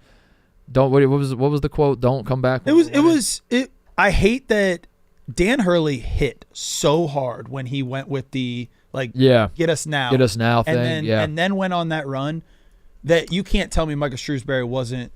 don't. What was the quote? Don't come back. I hate that Dan Hurley hit so hard when he went with the get us now thing, and then went on that run. That you can't tell me Micah Shrewsbury wasn't.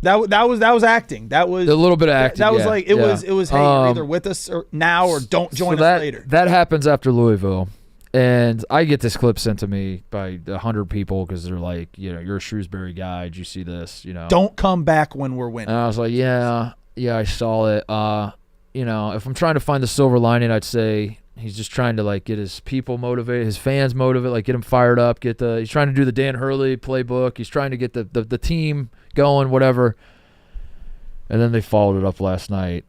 That was acting. That was a little bit of acting. That was it was hey, you're either with us now or don't join us later. That happens after Louisville. And I get this clip sent to me by 100 people because they're like, you're a Shrewsbury guy. Did you see this? Don't come back when we're winning. And I was like, yeah, I saw it. If I'm trying to find the silver lining, I'd say he's just trying to get his people motivated, his fans motivated, get him fired up. He's trying to do the Dan Hurley playbook. He's trying to get the team going, whatever. And then they followed it up last night.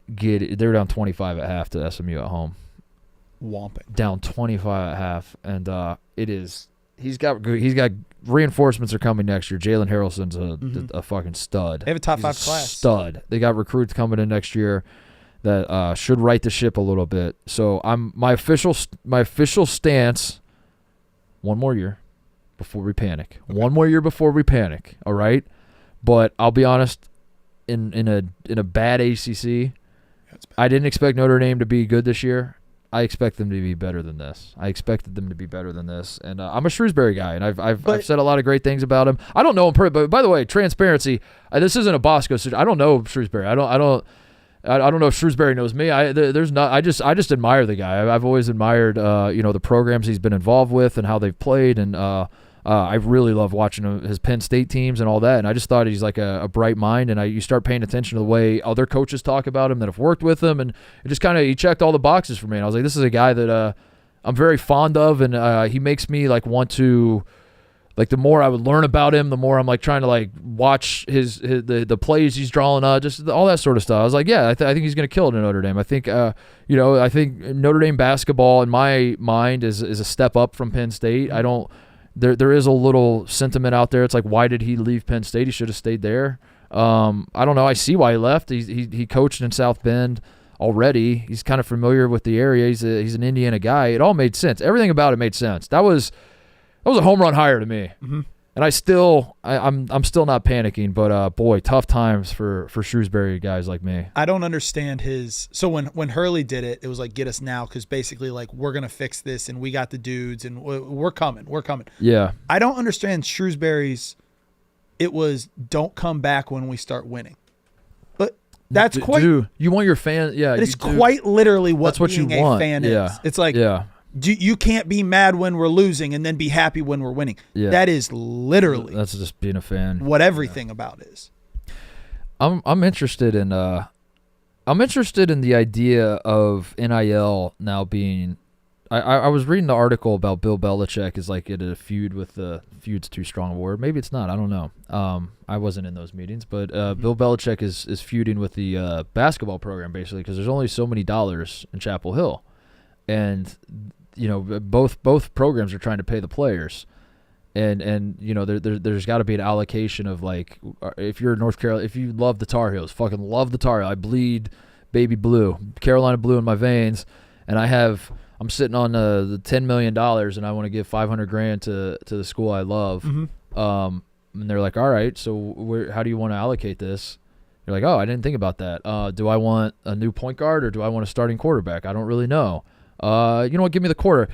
They were down 25 at half to SMU at home. Whomping. Down 25 at half, and he's got reinforcements are coming next year. Jalen Harrelson's a fucking stud. They have a top 5 class. Stud. They got recruits coming in next year that should right the ship a little bit. So my official stance. One more year before we panic. Okay. One more year before we panic. All right, but I'll be honest. In a bad ACC, I didn't expect Notre Dame to be good this year. I expect them to be better than this. And I'm a Shrewsbury guy, and I've said a lot of great things about him. I don't know him, but by the way, transparency. This isn't a Bosco situation. I don't know Shrewsbury. I don't know if Shrewsbury knows me. I just admire the guy. I've always admired the programs he's been involved with and how they've played, and I really love watching his Penn State teams and all that. And I just thought he's like a bright mind. And you start paying attention to the way other coaches talk about him that have worked with him. And it just he checked all the boxes for me. And I was like, this is a guy that I'm very fond of. And he makes me want to, the more I would learn about him, the more I'm trying to watch the plays he's drawing, just all that sort of stuff. I was like, yeah, I think he's going to kill it in Notre Dame. I think, I think Notre Dame basketball in my mind is a step up from Penn State. There is a little sentiment out there. It's why did he leave Penn State? He should have stayed there. I don't know. I see why he left. He coached in South Bend already. He's kind of familiar with the area. He's an Indiana guy. It all made sense. Everything about it made sense. That was a home run hire to me. Mm-hmm. And I'm still not panicking, but boy, tough times for Shrewsbury guys like me. I don't understand so when Hurley did it, it was get us now, because basically we're gonna fix this and we got the dudes and we're coming. Yeah. I don't understand Shrewsbury's. It was don't come back when we start winning, but that's quite. Dude, you want your fan? Yeah, it's quite literally what being you want. A fan is. Yeah. It's you can't be mad when we're losing and then be happy when we're winning. Yeah. That is literally. That's just being a fan. What everything about is. I'm interested in the idea of NIL now being. I was reading the article about Bill Belichick is in a feud with the feud's too strong a word. Maybe it's not. I don't know. I wasn't in those meetings, but Bill Belichick is feuding with the basketball program basically because there's only so many dollars in Chapel Hill, and both programs are trying to pay the players, and there's got to be an allocation of if you're North Carolina, if you love the Tar Heels, fucking love the Tar Heels. I bleed baby blue, Carolina blue in my veins, and I'm sitting on the $10 million and I want to give $500,000 to the school I love. Mm-hmm. And they're like, all right, so how do you want to allocate this? You're like, oh, I didn't think about that. Do I want a new point guard or do I want a starting quarterback? I don't really know. You know what? Give me the quarter.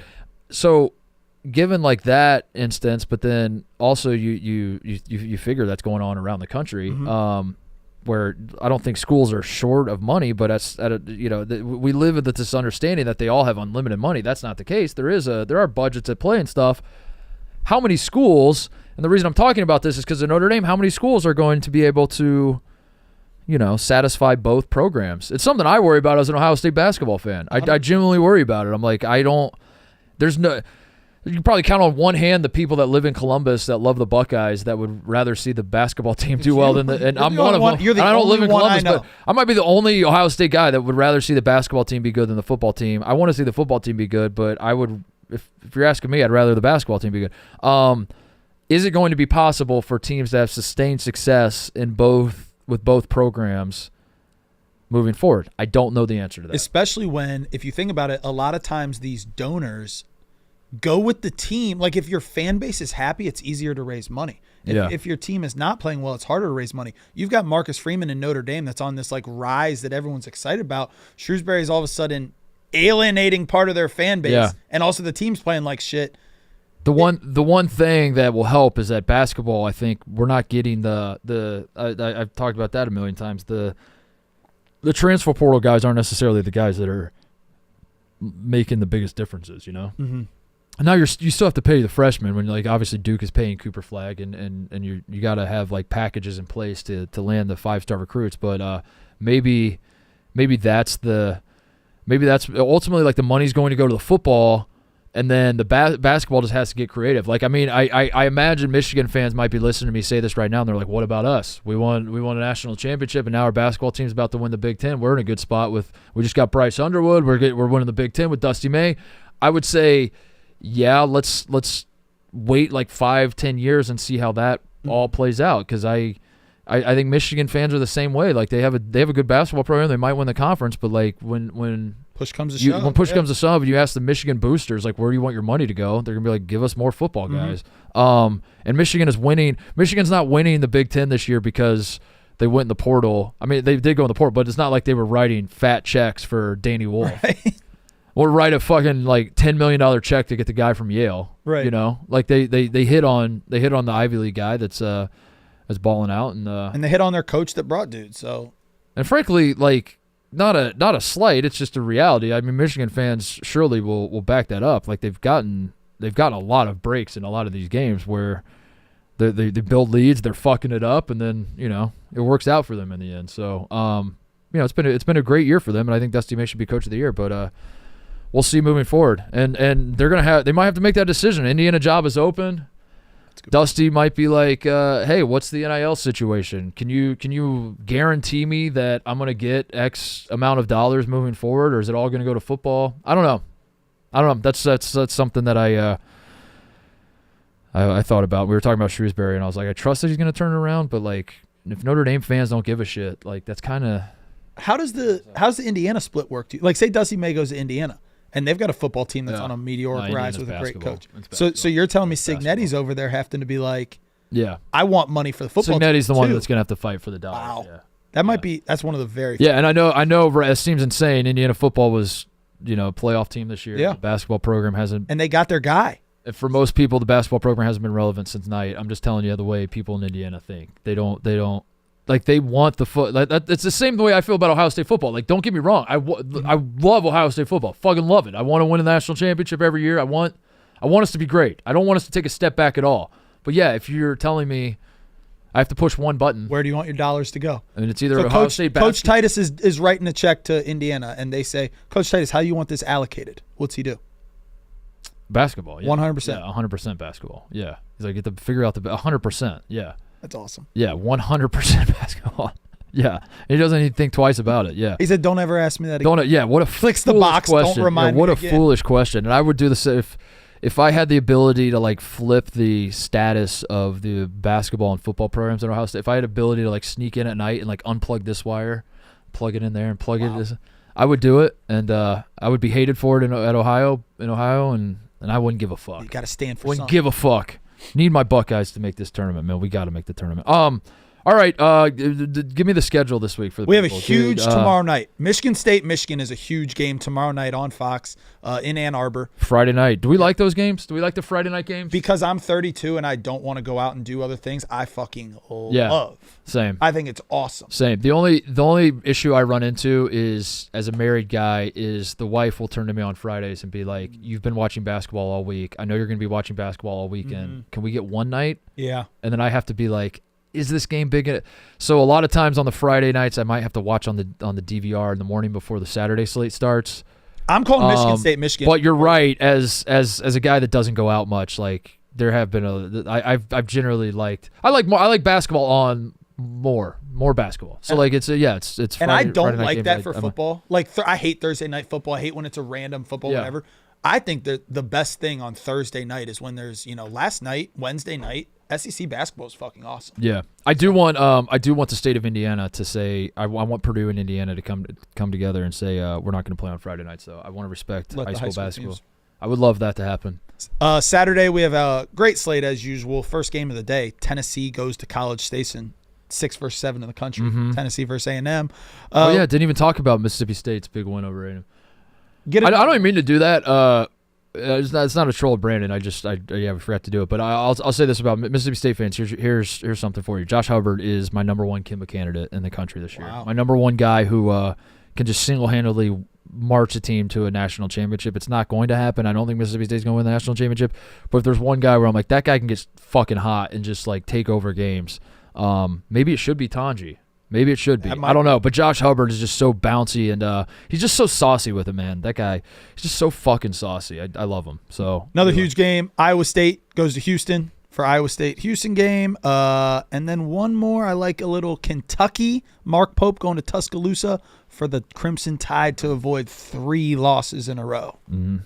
So given like that instance, but then also you figure that's going on around the country, where I don't think schools are short of money, but we live with this understanding that they all have unlimited money. That's not the case. There are budgets at play and stuff. How many schools? And the reason I'm talking about this is because in Notre Dame, how many schools are going to be able to, satisfy both programs? It's something I worry about as an Ohio State basketball fan. I genuinely worry about it. I'm like, you can probably count on one hand the people that live in Columbus that love the Buckeyes that would rather see the basketball team do well than and I'm one of them. You're the and I don't only live in one Columbus, I know. but I might be the only Ohio State guy that would rather see the basketball team be good than the football team. I want to see the football team be good, but I would, if you're asking me, I'd rather the basketball team be good. Is it going to be possible for teams to have sustained success with both programs moving forward? I don't know the answer to that. Especially when, if you think about it, a lot of times these donors go with the team. Like if your fan base is happy, it's easier to raise money. If your team is not playing well, it's harder to raise money. You've got Marcus Freeman in Notre Dame that's on this like rise that everyone's excited about. Shrewsbury's all of a sudden alienating part of their fan base, and also the team's playing like shit. The one thing that will help is that basketball, I think we're not getting I've talked about that a million times. The transfer portal guys aren't necessarily the guys that are making the biggest differences, Mm-hmm. And now you still have to pay the freshmen when like obviously Duke is paying Cooper Flagg and you got to have like packages in place to land the 5-star recruits, but maybe that's ultimately like the money's going to go to the football, and then the basketball just has to get creative. Like I mean I imagine Michigan fans might be listening to me say this right now and they're like, what about us? We won a national championship and now our basketball team's about to win the Big Ten. We're in a good spot we just got Bryce Underwood. We're winning the Big Ten with Dusty May. I would say, yeah, let's wait like 5-10 years and see how that all plays out, because I think Michigan fans are the same way. Like they have a good basketball program. They might win the conference, but like when push comes to shove, when push comes to shove, and you ask the Michigan boosters like, where do you want your money to go? They're gonna be like, give us more football guys. And Michigan is winning. Michigan's not winning the Big Ten this year because they went in the portal. I mean, they did go in the portal, but it's not like they were writing fat checks for Danny Wolf. Right. Or write a fucking like $10 million check to get the guy from Yale. Right. Like they hit on the Ivy League guy that's balling out, and they hit on their coach that brought dudes. So, and frankly, like not a slight, it's just a reality. I mean, Michigan fans surely will back that up. Like they've gotten a lot of breaks in a lot of these games where they build leads, they're fucking it up, and then it works out for them in the end. So it's been a great year for them, and I think Dusty May should be coach of the year, but we'll see moving forward. And they might have to make that decision. Indiana job is open. Dusty might be like, hey, what's the NIL situation? Can you guarantee me that I'm going to get X amount of dollars moving forward, or is it all going to go to football? I don't know. That's something that I thought about. We were talking about Shrewsbury, and I was like, I trust that he's going to turn it around, but like if Notre Dame fans don't give a shit, like that's kind of. How's the Indiana split work? Like say Dusty May goes to Indiana, and they've got a football team that's on a meteoric rise with a great coach. So you're telling me Cignetti's over there having to be like, yeah, I want money for the football team. Cignetti's the one that's going to have to fight for the dollars. Wow. Yeah. That might be – that's one of the very – Yeah, and I know it seems insane. Indiana football was, a playoff team this year. Yeah. The basketball program hasn't – and they got their guy. For most people, the basketball program hasn't been relevant since Knight. I'm just telling you the way people in Indiana think. They don't like they want the foot. Like it's the same way I feel about Ohio State football. Like don't get me wrong, I love Ohio State football. Fucking love it. I want to win a national championship every year. I want us to be great. I don't want us to take a step back at all. But yeah, if you're telling me I have to push one button, where do you want your dollars to go? And it's either Ohio State basketball. Coach Titus is writing a check to Indiana, and they say, Coach Titus, how do you want this allocated? What's he do? Basketball. 100%. Yeah, 100% basketball. Yeah, he's like, get to figure out the 100%. Yeah. That's awesome. Yeah, 100% basketball. Yeah, he doesn't even think twice about it. Yeah, he said, "Don't ever ask me that again." What a flicks the box. Question. Don't remind me. What a again. foolish question. And I would do this if I had the ability to like flip the status of the basketball and football programs in Ohio State. If I had the ability to like sneak in at night and like unplug this wire, plug it in there, and plug it, I would do it, and I would be hated for it in Ohio, and I wouldn't give a fuck. You got to stand for. Wouldn't give a fuck. Need my Buckeyes to make this tournament, man. We got to make the tournament. All All right, give me the schedule this week for the We have a people. huge Dude, tomorrow night. Michigan State, Michigan is a huge game tomorrow night on Fox in Ann Arbor. Friday night. Do we like those games? Do we like the Friday night games? Because I'm 32 and I don't want to go out and do other things, I fucking love. Same. I think it's awesome. Same. The only issue I run into is, as a married guy, is the wife will turn to me on Fridays and be like, "You've been watching basketball all week. I know you're going to be watching basketball all weekend. Can we get one night?" Yeah. And then I have to be like, is this game big? So a lot of times on the Friday nights, I might have to watch on the DVR in the morning before the Saturday slate starts. I'm calling Michigan State, Michigan. But you're right. As a guy that doesn't go out much, like there have been I've generally liked. I like basketball on more basketball. So like it's Friday, and I don't Friday night like games. that for football. I hate Thursday night football. I hate when it's a random football, whatever. I think that the best thing on Thursday night is when there's, last night, Wednesday night, SEC basketball is fucking awesome. Yeah, I do want the state of Indiana to say I want Purdue and Indiana to come together and say we're not going to play on Friday nights. So I want to respect high school basketball. Teams. I would love that to happen. Saturday we have a great slate as usual. First game of the day, Tennessee goes to College Station, 6 versus 7 in the country. Tennessee versus A&M. Didn't even talk about Mississippi State's big win over A&M. I don't even mean to do that. It's not a troll, Brandon. We forgot to do it. But I'll say this about Mississippi State fans. Here's something for you. Josh Hubbard is my number one Kimba candidate in the country this year. Wow. My number one guy who can just single-handedly march a team to a national championship. It's not going to happen. I don't think Mississippi State's going to win the national championship. But if there's one guy where I'm like, that guy can get fucking hot and just like take over games, maybe it should be Tanji. Maybe it should be. I don't know. But Josh Hubbard is just so bouncy, and he's just so saucy with it, man. That guy, he's just so fucking saucy. I love him. So another huge game. Iowa State goes to Houston for Iowa State-Houston game. And then one more. I like a little Kentucky. Mark Pope going to Tuscaloosa for the Crimson Tide to avoid 3 losses in a row. Mm-hmm.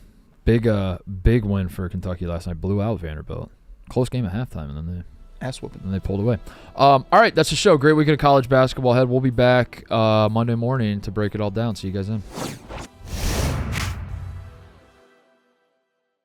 Big win for Kentucky last night. Blew out Vanderbilt. Close game at halftime, and then ass whooping. And they pulled away. All right, that's the show. Great weekend of college basketball ahead. We'll be back Monday morning to break it all down. See you guys then.